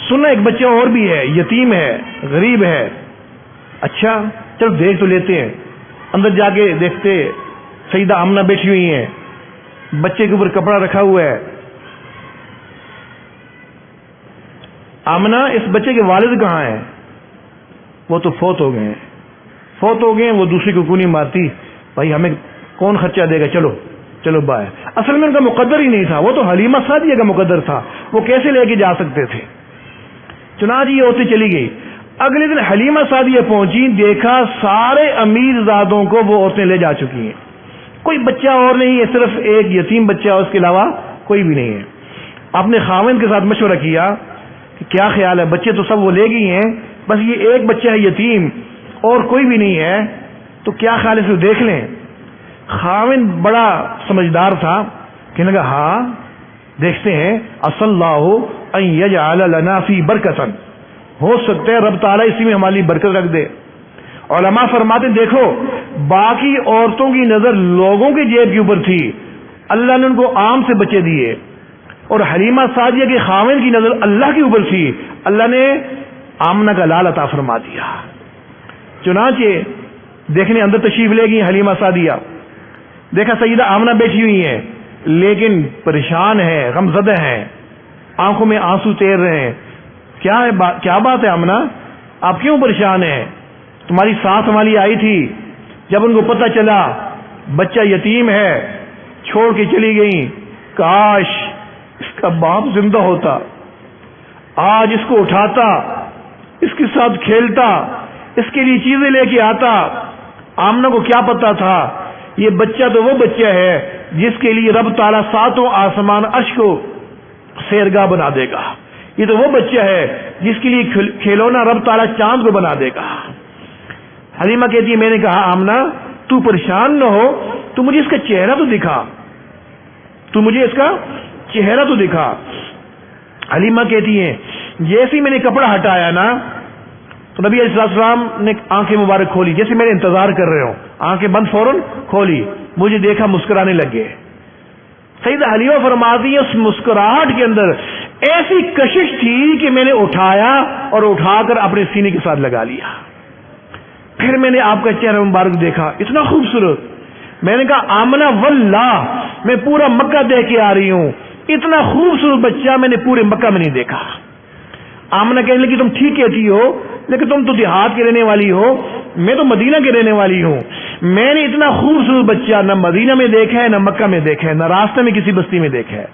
سننا ایک بچہ اور بھی ہے, یتیم ہے, غریب ہے. اچھا چلو دیکھ تو لیتے ہیں. اندر جا کے دیکھتے سیدہ آمنہ بیٹھی ہوئی ہیں, بچے کے اوپر کپڑا رکھا ہوا ہے. آمنہ اس بچے کے والد کہاں ہیں؟ وہ تو فوت ہو گئے ہیں. وہ دوسری کو کیوں نہیں مارتی, بھائی ہمیں کون خرچہ دے گا, چلو چلو بائے. اصل میں ان کا مقدر ہی نہیں تھا, وہ تو حلیمہ سعدیہ کا مقدر تھا, وہ کیسے لے کے جا سکتے تھے. چنانچہ یہ عورتیں چلی گئی. اگلے دن حلیمہ سعدیہ پہنچی, دیکھا سارے امیر زادوں کو وہ عورتیں لے جا چکی ہیں, کوئی بچہ اور نہیں ہے, صرف ایک یتیم بچہ, اس کے علاوہ کوئی بھی نہیں ہے. اپنے خاوند کے ساتھ مشورہ کیا کہ کیا خیال ہے, بچے تو سب وہ لے گئی ہیں, بس یہ ایک بچہ ہے یتیم اور کوئی بھی نہیں ہے, تو کیا خیال ہے اسے دیکھ لیں. خاوند بڑا سمجھدار تھا, کہنے لگا ہاں دیکھتے ہیں. اصل اللہ ان یجعل لنا فی برکتن, ہو سکتا ہے رب تعالیٰ اسی میں ہماری برکت رکھ دے. علماء فرماتے دیکھو باقی عورتوں کی نظر لوگوں کی جیب کے اوپر تھی, اللہ نے ان کو عام سے بچے دیے, اور حلیمہ سعدیہ کے خاوند کی نظر اللہ کے اوپر تھی, اللہ نے آمنہ کا لال عطا فرما دیا. چنانچہ دیکھنے اندر تشریف لے گئی حلیمہ سعدیہ. دیکھا سیدہ آمنہ بیٹھی ہوئی ہیں, لیکن پریشان ہے, غمزدہ ہیں, آنکھوں میں آنسو تیر رہے ہیں. کیا بات ہے آمنہ, آپ کیوں پریشان ہیں؟ تمہاری ساس والی آئی تھی، جب ان کو پتہ چلا بچہ یتیم ہے چھوڑ کے چلی گئی، کاش اس کا باپ زندہ ہوتا، آج اس کو اٹھاتا، اس کے ساتھ کھیلتا، اس کے لیے چیزیں لے کے آتا۔ آمنہ کو کیا پتا تھا یہ بچہ تو وہ بچہ ہے جس کے لیے رب تعالیٰ ساتوں آسمان عرش کو سیرگاہ بنا دے گا، یہ تو وہ بچہ ہے جس کے لیے کھلونا رب تعالیٰ چاند کو بنا دے گا۔ حلیمہ کہتی ہے میں نے کہا آمنہ تو پریشان نہ ہو، تو مجھے اس کا چہرہ تو دکھا، تو مجھے اس کا چہرہ تو دکھا۔ حلیمہ کہتی ہیں جیسے میں نے کپڑا ہٹایا نا تو نبی علیہ السلام نے آنکھیں مبارک کھولی، جیسے میں نے انتظار کر رہے ہوں، آنکھیں بند فوراً کھولی، مجھے دیکھا مسکرانے لگے۔ سیدہ حلیمہ فرماتی ہے اس مسکراہٹ کے اندر ایسی کشش تھی کہ میں نے اٹھایا اور اٹھا کر اپنے سینے کے ساتھ لگا لیا۔ پھر میں نے آپ کا چہرہ مبارک دیکھا، اتنا خوبصورت۔ میں نے کہا آمنہ واللہ میں پورا مکہ دیکھ کے آ رہی ہوں، اتنا خوبصورت بچہ میں نے پورے مکہ میں نہیں دیکھا۔ آمنہ کہنے لگی تم ٹھیک کہتی ہو لیکن تم تو دیہات کے رہنے والی ہو، میں تو مدینہ کے رہنے والی ہوں، میں نے اتنا خوبصورت بچہ نہ مدینہ میں دیکھا ہے نہ مکہ میں دیکھا ہے، نہ راستے میں کسی بستی میں دیکھا ہے۔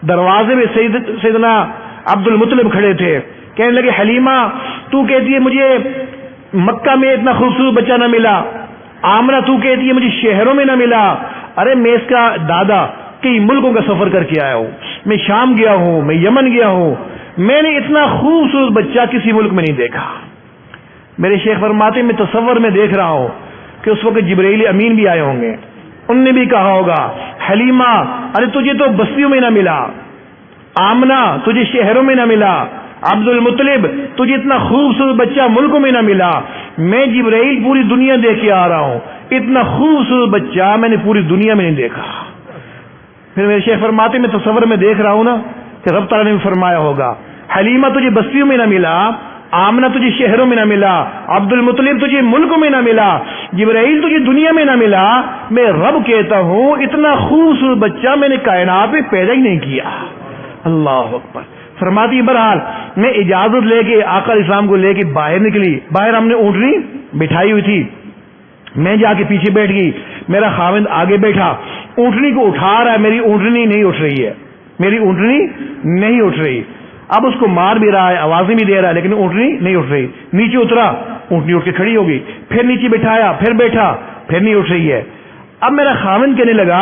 دروازے میں سیدنا عبد المطلب کھڑے تھے، کہنے لگے حلیمہ تو کہتی ہے مجھے مکہ میں اتنا خوبصورت بچہ نہ ملا، آمنہ تو کہتی ہے مجھے شہروں میں نہ ملا۔ ارے میں اس کا دادا کئی ملکوں کا سفر کر کے آیا ہوں، میں شام گیا ہوں، میں یمن گیا ہوں، میں نے اتنا خوبصورت بچہ کسی ملک میں نہیں دیکھا۔ میرے شیخ فرماتے میں تصور میں دیکھ رہا ہوں کہ اس وقت جبرائیل امین بھی آئے ہوں گے، ان نے بھی کہا ہوگا حلیمہ ارے تجھے تو بستیوں میں نہ ملا، آمنہ تجھے شہروں میں نہ ملا، عبد المطلب تجھے اتنا خوبصورت بچہ ملکوں میں نہ ملا، میں جبرائیل پوری دنیا دیکھ کے آ رہا ہوں، اتنا خوبصورت بچہ میں نے پوری دنیا میں نہیں دیکھا۔ پھر میرے شیخ فرماتے میں تصور میں دیکھ رہا ہوں نا کہ رب تعالیٰ نے فرمایا ہوگا حلیمہ تجھے بستیوں میں نہ ملا، آمنہ تجھے شہروں میں نہ ملا، عبد المطلب تجھے ملکوں میں نہ ملا، جبرائیل تجھے دنیا میں نہ ملا، میں رب کہتا ہوں اتنا خوبصورت بچہ میں نے کائنات میں پیدا ہی نہیں کیا۔ اللہ اکبر۔ فرماتی بہرحال میں اجازت لے کے آقا علیہ السلام کو لے کے باہر نکلی، باہر ہم نے اونٹنی بٹھائی ہوئی تھی، میں جا کے پیچھے بیٹھ گئی، میرا خاوند آگے بیٹھا، اونٹنی کو اٹھا رہا ہے، میری اونٹنی نہیں اٹھ رہی ہے، میری اونٹنی نہیں اٹھ رہی۔ اب اس کو مار بھی رہا ہے، آوازیں بھی دے رہا ہے، لیکن اونٹنی نہیں اٹھ رہی۔ نیچے اترا، اونٹنی اٹھ کے کھڑی ہو گئی، پھر نیچے بٹھایا، پھر بیٹھا، پھر نہیں اٹھ رہی ہے۔ اب میرا خاوند کہنے لگا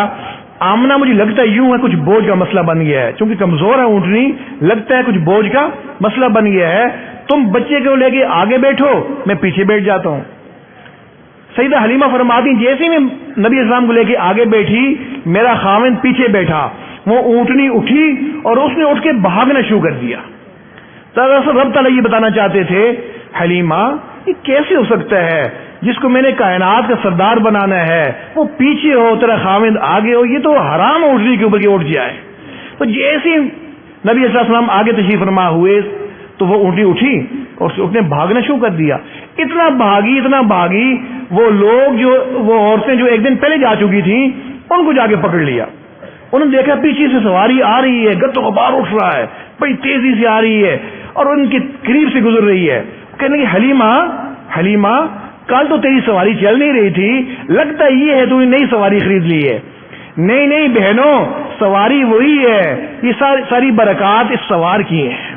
آمنہ مجھے لگتا ہے یوں ہے کچھ بوجھ کا مسئلہ بن گیا ہے، چونکہ کمزور ہے اونٹنی، لگتا ہے کچھ بوجھ کا مسئلہ بن گیا ہے، تم بچے کو لے کے آگے بیٹھو، میں پیچھے بیٹھ جاتا ہوں۔ سیدہ حلیمہ فرماتی جیسے میں نبی اسلام کو لے کے آگے بیٹھی، میرا خاوند پیچھے بیٹھا، وہ اونٹنی اٹھی اور اس نے اٹھ کے بھاگنا شروع کر دیا۔ دراصل رب تعالیٰ یہ بتانا چاہتے تھے حلیمہ یہ کیسے ہو سکتا ہے جس کو میں نے کائنات کا سردار بنانا ہے وہ پیچھے ہو، تیرا خاوند آگے ہو، یہ تو حرام اونٹنی کے اوپر کہ اٹھ جائے۔ تو جیسے نبی صلی اللہ علیہ وسلم آگے تشریف فرما ہوئے تو وہ اونٹنی اٹھی اور اس نے بھاگنا شروع کر دیا۔ اتنا بھاگی وہ لوگ جو وہ عورتیں جو ایک دن پہلے جا چکی تھیں ان کو جا کے پکڑ لیا۔ انہوں نے دیکھا پیچھے سے سواری آ رہی ہے، گتوں کا بار اٹھ رہا ہے، بڑی تیزی سے آ رہی ہے اور ان کے قریب سے گزر رہی ہے۔ کہنے لگے حلیمہ کل تو تیری سواری چل نہیں رہی تھی، لگتا یہ ہے تو نے نئی سواری خرید لی ہے۔ نہیں بہنوں، سواری وہی ہے، یہ ساری برکات اس سوار کی ہیں۔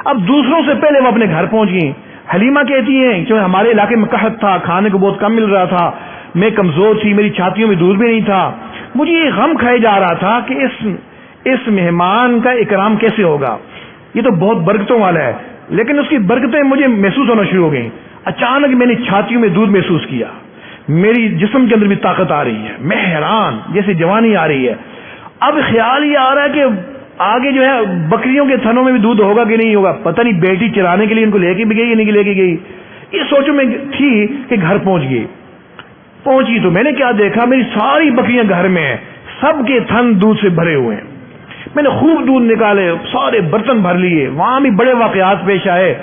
اب دوسروں سے پہلے وہ اپنے گھر پہنچ گئی۔ حلیمہ کہتی ہیں کہ ہمارے علاقے میں قحط تھا، کھانے کو بہت کم مل رہا تھا، میں کمزور تھی، میری چھاتیوں میں دودھ بھی نہیں تھا، مجھے یہ غم کھائے جا رہا تھا کہ اس مہمان کا اکرام کیسے ہوگا، یہ تو بہت برکتوں والا ہے، لیکن اس کی برکتیں مجھے محسوس ہونا شروع ہو گئیں۔ اچانک میں نے چھاتیوں میں دودھ محسوس کیا، میری جسم کے اندر بھی طاقت آ رہی ہے، میں حیران جیسے جوانی آ رہی ہے۔ اب خیال یہ آ رہا ہے کہ آگے جو ہے بکریوں کے تھنوں میں بھی دودھ ہوگا کہ نہیں ہوگا، پتہ نہیں بیٹی چرانے کے لیے ان کو لے کے بھی گئی یا نہیں لے کے گئی۔ یہ سوچو میں تھی کہ گھر پہنچی تو میں نے کیا دیکھا، میری ساری بکریاں گھر میں ہیں، سب کے تھن دودھ سے بھرے ہوئے ہیں۔ میں نے خوب دودھ نکالے، سارے برتن بھر لیے، وہاں بھی بڑے واقعات پیش آئے،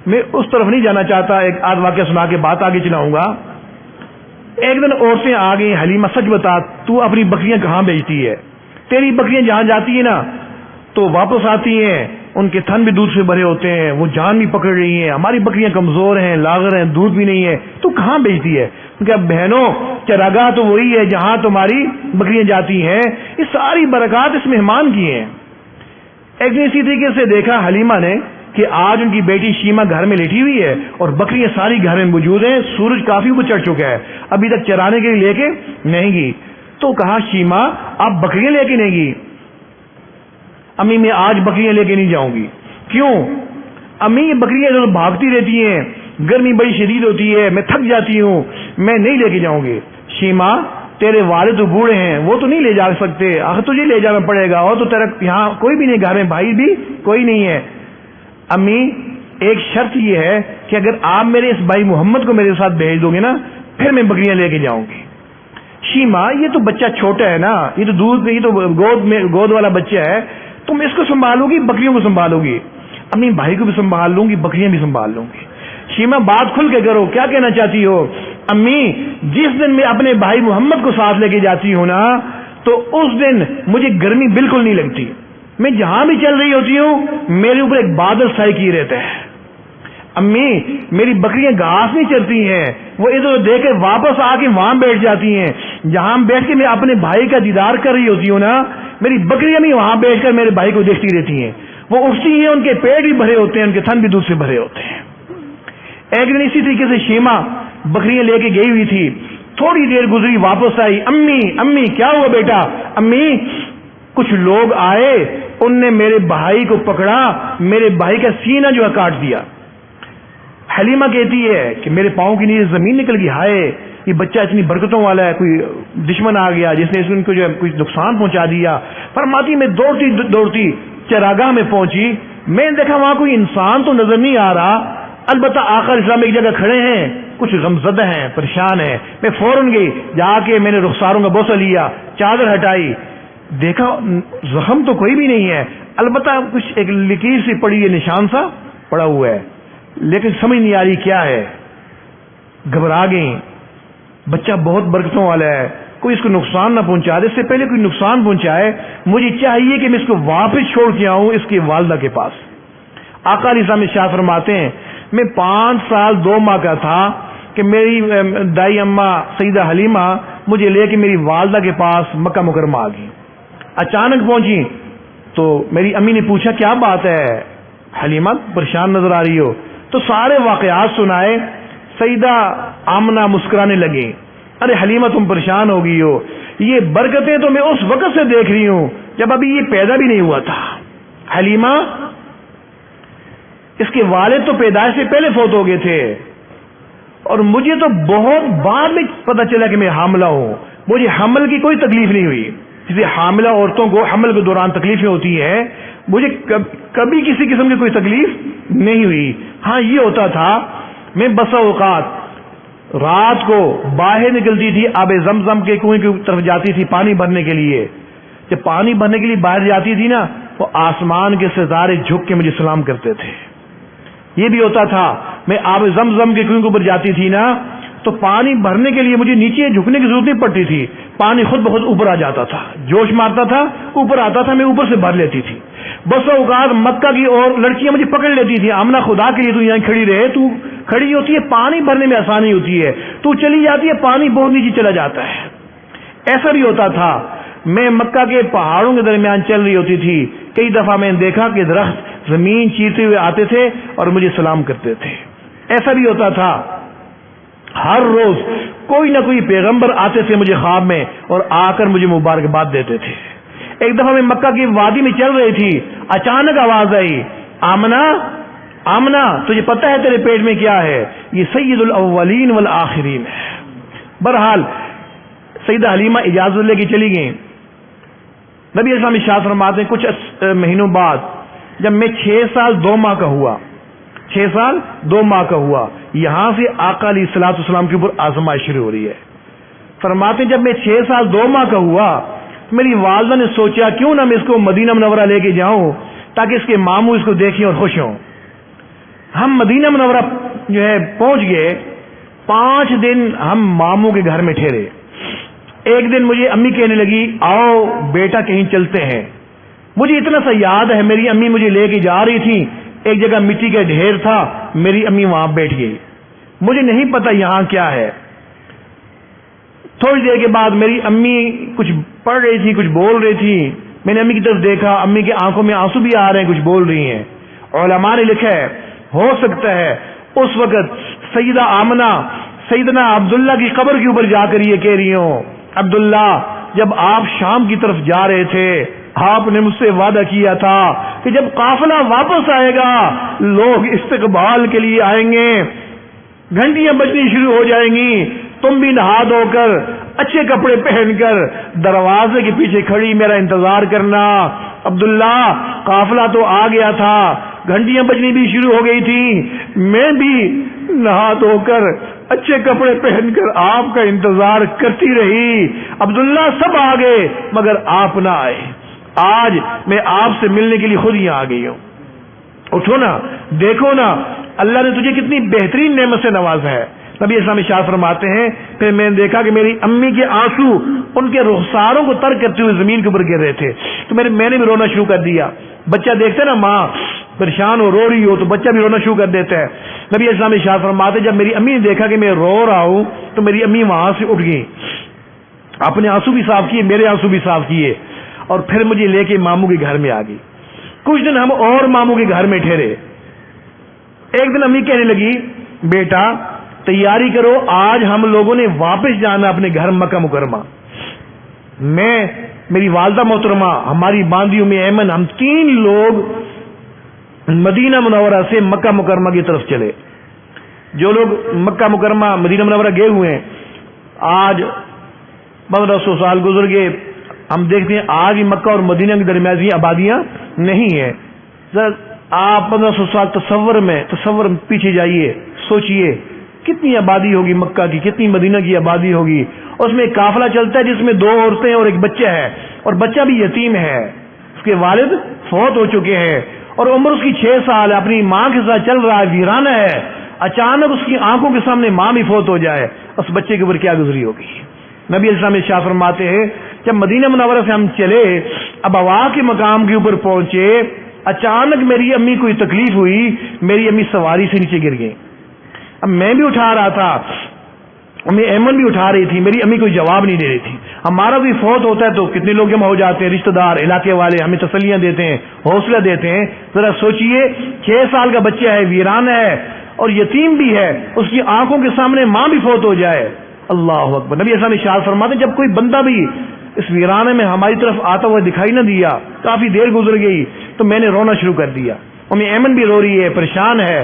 میں اس طرف نہیں جانا چاہتا، ایک آدھ واقعہ سنا کے بات آگے چلاؤں گا۔ ایک دن عورتیں آ گئی، حلیمہ سچ بتا تو اپنی بکریاں کہاں بیچتی ہے؟ تیری بکریاں جہاں جاتی ہیں نا تو واپس آتی ہیں، ان کے تھن بھی دودھ سے بھرے ہوتے ہیں، وہ جان بھی پکڑ رہی ہیں، ہماری بکریاں کمزور ہیں، لاغر ہیں، دودھ بھی نہیں ہے، تو کہاں بیچتی ہے؟ کیا بہنوں چراگاہ تو وہی ہے جہاں تمہاری بکریاں جاتی ہیں، یہ ساری برکات اس مہمان کی ہیں۔ ایک دن اسی طریقے سے دیکھا حلیمہ نے کہ آج ان کی بیٹی شیمہ گھر میں لیٹی ہوئی ہے اور بکریاں ساری گھر میں موجود ہیں، سورج کافی اوپر چڑھ چکا ہے، ابھی تک چرانے کے لیے لے کے نہیں گئی۔ تو کہا شیمہ آپ بکریاں لے کے نہیں گئی؟ امی میں آج بکریاں لے کے نہیں جاؤں گی۔ کیوں؟ امی یہ بکریاں جو بھاگتی رہتی ہیں، گرمی بڑی شدید ہوتی ہے، میں تھک جاتی ہوں، میں نہیں لے کے جاؤں گی۔ شیمہ تیرے والد تو بوڑھے ہیں، وہ تو نہیں لے جا سکتے، آخر تجھے لے جانا پڑے گا، اور تو تیرا یہاں کوئی بھی نہیں، گھر میں بھائی بھی کوئی نہیں ہے۔ امی ایک شرط یہ ہے کہ اگر آپ میرے اس بھائی محمد کو میرے ساتھ بھیج دو گے نا، پھر میں بکریاں لے کے جاؤں گی۔ شیمہ یہ تو بچہ چھوٹا ہے نا، یہ تو دودھ یہ تو گود والا بچہ ہے، تم اس کو سنبھالو گی، بکریوں کو سنبھالو گی؟ امی بھائی کو بھی سنبھال لوں گی، بکریاں بھی سنبھال لوں گی۔ شیمہ بات کھل کے کرو، کیا کہنا چاہتی ہو؟ امی جس دن میں اپنے بھائی محمد کو ساتھ لے کے جاتی ہوں نا، تو اس دن مجھے گرمی بالکل نہیں لگتی، میں جہاں بھی چل رہی ہوتی ہوں میرے اوپر ایک بادل سائے کیے رہتا ہے۔ امی میری بکریاں گھاس نہیں چرتی ہیں، وہ ادھر دیکھ کے واپس آ کے وہاں بیٹھ جاتی ہیں، جہاں بیٹھ کے میں اپنے بھائی کا دیدار کر رہی ہوتی ہوں نا، میری بکریاں بھی وہاں بیٹھ کر میرے بھائی کو دیکھتی رہتی ہیں، وہ اٹھتی ہیں، ان کے پیٹ بھی بھرے ہوتے ہیں، ان کے تھن بھی دودھ سے بھرے ہوتے ہیں۔ ایک دن اسی طریقے سے شیمہ بکریاں لے کے گئی ہوئی تھی، تھوڑی دیر گزری واپس آئی، امی امی کیا ہوا بیٹا؟ امی کچھ لوگ آئے، ان نے میرے بھائی کو پکڑا، میرے بھائی کا سینہ جو ہے کاٹ دیا۔ حلیمہ کہتی ہے کہ میرے پاؤں کے نیچے زمین نکل گئی، ہائے یہ بچہ اتنی برکتوں والا ہے، کوئی دشمن آ گیا جس نے ان کو جو ہے کچھ نقصان پہنچا دیا۔ فرماتی میں دوڑتی دوڑتی چراگاہ میں پہنچی، میں نے دیکھا وہاں کوئی انسان تو نظر نہیں آ رہا، البتہ آقا اسلام ایک جگہ کھڑے ہیں، کچھ غمزدہ ہیں، پریشان ہیں۔ میں فوراً گئی، جا کے میں نے رخساروں کا بوسہ لیا، چادر ہٹائی، دیکھا زخم تو کوئی بھی نہیں ہے، البتہ کچھ ایک لکیر سی پڑی ہے، نشان سا پڑا ہوا ہے، لیکن سمجھ نہیں آ رہی کیا ہے۔ گھبرا گئی، بچہ بہت برکتوں والا ہے، کوئی اس کو نقصان نہ پہنچا دے، اس سے پہلے کوئی نقصان پہنچائے، مجھے چاہیے کہ میں اس کو واپس چھوڑ کے آؤں اس کی والدہ کے پاس۔ آقا علیہ السلام ارشاد فرماتے ہیں میں 5 سال 2 ماہ کا تھا کہ میری دائی اماں سیدہ حلیمہ مجھے لے کے میری والدہ کے پاس مکہ مکرمہ آ گئی۔ اچانک پہنچی تو میری امی نے پوچھا کیا بات ہے حلیمہ، پریشان نظر آ رہی ہو؟ تو سارے واقعات سنائے۔ سیدہ آمنہ مسکرانے لگی، ارے حلیمہ تم پریشان ہو گئی ہو، یہ برکتیں تو میں اس وقت سے دیکھ رہی ہوں جب ابھی یہ پیدا بھی نہیں ہوا تھا۔ حلیمہ اس کے والد تو پیدائش سے پہلے فوت ہو گئے تھے، اور مجھے تو بہت بعد میں پتا چلا کہ میں حاملہ ہوں، مجھے حمل کی کوئی تکلیف نہیں ہوئی، جسے حاملہ عورتوں کو حمل کے دوران تکلیفیں ہوتی ہیں، مجھے کبھی کسی قسم کی کوئی تکلیف نہیں ہوئی۔ ہاں یہ ہوتا تھا میں بسا اوقات رات کو باہر نکلتی تھی، آب زمزم کے کنویں کی طرف جاتی تھی پانی بھرنے کے لیے، جب پانی بھرنے کے لیے باہر جاتی تھی نا، وہ آسمان کے ستارے جھک کے مجھے سلام کرتے تھے۔ یہ بھی ہوتا تھا میں آب زمزم کے کنویں کے اوپر جاتی تھی نا، تو پانی بھرنے کے لیے مجھے نیچے جھکنے کی ضرورت نہیں پڑتی تھی، پانی خود بخود اوپر آ جاتا تھا، جوش مارتا تھا اوپر آتا تھا، میں اوپر سے بھر لیتی تھی۔ بس اوقات مکہ کی اور لڑکیاں مجھے پکڑ لیتی تھی، آمنہ خدا کے لیے تو یہاں کھڑی رہے، تو کھڑی ہوتی ہے پانی بھرنے میں آسانی ہوتی ہے، تو چلی جاتی ہے پانی بہت نیچے چلا جاتا ہے۔ ایسا بھی ہوتا تھا میں مکہ کے پہاڑوں کے درمیان چل رہی ہوتی تھی، کئی دفعہ میں نے دیکھا کہ درخت زمین چیرتے ہوئے آتے تھے اور مجھے سلام کرتے تھے۔ ایسا بھی ہوتا تھا ہر روز کوئی نہ کوئی پیغمبر آتے تھے مجھے خواب میں اور آ کر مجھے مبارکباد دیتے تھے۔ ایک دفعہ میں مکہ کی وادی میں چل رہی تھی، اچانک آواز آئی، آمنہ آمنہ تجھے پتہ ہے تیرے پیٹ میں کیا ہے؟ یہ سید الاولین والآخرین ہے۔ بہرحال سیدہ حلیمہ اجازت لے کے چلی گئیں۔ نبی اسلام ارشاد فرماتے ہیں کچھ مہینوں بعد جب میں 6 سال 2 ماہ کا ہوا، 6 سال 2 ماہ کا ہوا، یہاں سے آقا علیہ الصلوۃ والسلام کے اوپر آزمائش شروع ہو رہی ہے۔ فرماتے ہیں جب میں 6 سال 2 ماہ کا ہوا، میری والدہ نے سوچا کیوں نہ میں اس کو مدینہ منورہ لے کے جاؤں تاکہ اس کے ماموں اس کو دیکھیں اور خوش ہوں۔ ہم مدینہ منورہ جو ہے پہنچ گئے، 5 دن ہم ماموں کے گھر میں ٹھہرے۔ ایک دن مجھے امی کہنے لگی آؤ بیٹا کہیں چلتے ہیں، مجھے اتنا سا یاد ہے میری امی مجھے لے کے جا رہی تھی، ایک جگہ مٹی کا ڈھیر تھا، میری امی وہاں بیٹھ گئی، مجھے نہیں پتا یہاں کیا ہے۔ تھوڑی دیر کے بعد میری امی کچھ پڑھ رہی تھی، کچھ بول رہی تھی، میں نے امی کی طرف دیکھا، امی کی آنکھوں میں آنسو بھی آ رہے ہیں، کچھ بول رہی ہیں۔ علماء نے لکھا ہے ہو سکتا ہے اس وقت سیدہ آمنہ سیدنا عبداللہ کی قبر کے اوپر جا کر یہ کہہ رہی ہوں، عبداللہ جب آپ شام کی طرف جا رہے تھے آپ نے مجھ سے وعدہ کیا تھا کہ جب قافلہ واپس آئے گا لوگ استقبال کے لیے آئیں گے، گھنٹیاں بجنی شروع ہو جائیں گی، تم بھی نہا دھو کر اچھے کپڑے پہن کر دروازے کے پیچھے کھڑی میرا انتظار کرنا۔ عبداللہ قافلہ تو آ گیا تھا، گھنٹیاں بجنی بھی شروع ہو گئی تھی، میں بھی نہا دھو کر اچھے کپڑے پہن کر آپ کا انتظار کرتی رہی۔ عبداللہ سب آ گئے مگر آپ نہ آئے، آج میں آپ سے ملنے کے لیے خود ہی آ گئی ہوں۔ اٹھو نا، دیکھو نا اللہ نے تجھے کتنی بہترین نعمت سے نوازا ہے۔ نبی اسلام شاہ فرماتے ہیں پھر میں نے دیکھا کہ میری امی کے آنسو ان کے رخساروں کو تر کرتے ہوئے زمین کے اوپر گر رہے تھے، تو میں نے بھی رونا شروع کر دیا۔ بچہ دیکھتے نا ماں پریشان ہو، رو رہی ہو، تو بچہ بھی رونا شروع کر دیتا ہے۔ نبی اسلام شاہ فرماتے جب میری امی نے دیکھا کہ میں رو رہا ہوں تو میری امی وہاں سے اٹھ گئی، اپنے آنسو بھی صاف کیے، میرے آنسو بھی صاف کیے، اور پھر مجھے لے کے ماموں کے گھر میں آ گئی۔ کچھ دن ہم اور ماموں کے گھر میں ٹھہرے۔ ایک دن امی کہنے لگی بیٹا تیاری کرو، آج ہم لوگوں نے واپس جانا اپنے گھر مکہ مکرمہ۔ میں، میری والدہ محترمہ، ہماری باندھی ام ایمن، ہم 3 لوگ مدینہ منورہ سے مکہ مکرمہ کی طرف چلے۔ جو لوگ مکہ مکرمہ مدینہ منورہ گئے ہوئے ہیں، آج 1500 سال گزر گئے، ہم دیکھتے ہیں آج بھی مکہ اور مدینہ کے درمیان آبادیاں نہیں ہیں۔ ذرا آپ 1500 سال تصور پیچھے جائیے، سوچئے کتنی آبادی ہوگی مکہ کی، کتنی مدینہ کی آبادی ہوگی۔ اس میں ایک قافلہ چلتا ہے جس میں 2 عورتیں اور ایک بچہ ہے، اور بچہ بھی یتیم ہے، اس کے والد فوت ہو چکے ہیں، اور عمر اس کی 6 سال، اپنی ماں کے ساتھ چل رہا ہے، ویرانہ ہے۔ اچانک اس کی آنکھوں کے سامنے ماں بھی فوت ہو جائے، اس بچے کے اوپر کیا گزری ہوگی۔ نبی علیہ السلام شاہ فرماتے ہیں جب مدینہ منورہ سے ہم چلے، اب ہوا کے مقام کے اوپر پہنچے، اچانک میری امی کوئی تکلیف ہوئی، میری امی سواری سے نیچے گر گئی۔ اب میں بھی اٹھا رہا تھا، امی ایمن بھی اٹھا رہی تھی، میری امی کوئی جواب نہیں دے رہی تھی۔ ہمارا بھی فوت ہوتا ہے تو کتنے لوگ جمع ہو جاتے ہیں، رشتہ دار، علاقے والے ہمیں تسلیاں دیتے ہیں، حوصلہ دیتے ہیں۔ ذرا سوچئے 6 سال کا بچہ ہے، ویران ہے اور یتیم بھی ہے، اس کی آنکھوں کے سامنے ماں بھی فوت ہو جائے۔ اللہ اکبر۔ نبی اسلام ارشاد فرماتے جب کوئی بندہ بھی اس ویرانے میں ہماری طرف آتا ہوا دکھائی نہ دیا، کافی دیر گزر گئی تو میں نے رونا شروع کر دیا۔ ام ایمن بھی رو رہی ہے، پریشان ہے۔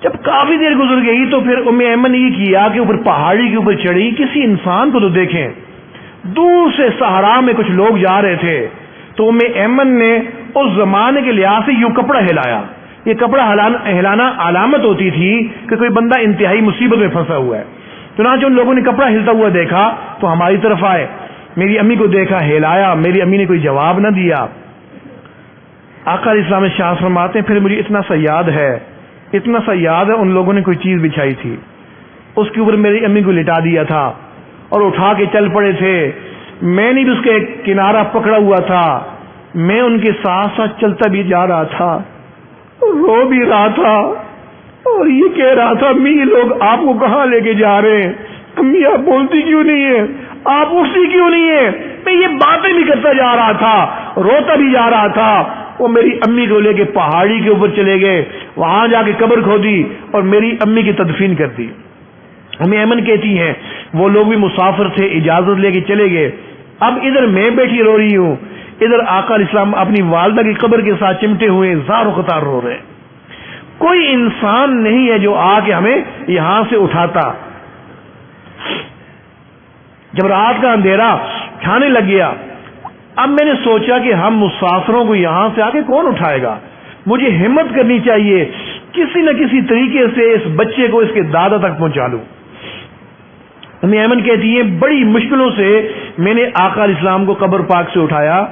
جب کافی دیر گزر گئی تو پھر ام ایمن نے یہ کیا کہ اوپر پہاڑی کے اوپر چڑھی، کسی انسان کو تو دیکھیں، دور سے صحرا میں کچھ لوگ جا رہے تھے، تو ام ایمن نے اس زمانے کے لحاظ سے یوں کپڑا ہلایا۔ یہ کپڑا ہلانا علامت ہوتی تھی کہ کوئی بندہ انتہائی مصیبت میں پھنسا ہوا ہے۔ چنانچہ ان لوگوں نے کپڑا ہلتا ہوا دیکھا تو ہماری طرف آئے، میری امی کو دیکھا، ہلایا، میری امی نے کوئی جواب نہ دیا۔ آقا علیہ السلام شاہ فرماتے ہیں پھر مجھے اتنا سا یاد ہے ان لوگوں نے کوئی چیز بچھائی تھی، اس کے اوپر میری امی کو لٹا دیا تھا اور اٹھا کے چل پڑے تھے۔ میں نے بھی اس کا ایک کنارہ پکڑا ہوا تھا، میں ان کے ساتھ ساتھ چلتا بھی جا رہا تھا، رو بھی رہا تھا اور یہ کہہ رہا تھا امی یہ لوگ آپ کو کہاں لے کے جا رہے ہیں؟ امی آپ بولتی کیوں نہیں ہے؟ آپ اٹھتی کیوں نہیں ہے؟ میں یہ باتیں بھی کرتا جا رہا تھا، روتا بھی جا رہا تھا۔ وہ میری امی کو لے کے پہاڑی کے اوپر چلے گئے، وہاں جا کے قبر کھودی اور میری امی کی تدفین کر دی۔ امی ایمن کہتی ہیں وہ لوگ بھی مسافر تھے، اجازت لے کے چلے گئے۔ اب ادھر میں بیٹھی رو رہی ہوں، ادھر آقا علیہ السلام اپنی والدہ کی قبر کے ساتھ چمٹے ہوئے زار و قطار رو رہے۔ کوئی انسان نہیں ہے جو آ کے ہمیں یہاں سے اٹھاتا۔ جب رات کا اندھیرا چھانے لگ گیا، اب میں نے سوچا کہ ہم مسافروں کو یہاں سے آگے کون اٹھائے گا؟ مجھے ہمت کرنی چاہیے، کسی نہ کسی طریقے سے اس بچے کو اس کے دادا تک پہنچا لوں۔ ام ایمن کہتی ہیں بڑی مشکلوں سے میں نے آقا علیہ السلام کو قبر پاک سے اٹھایا۔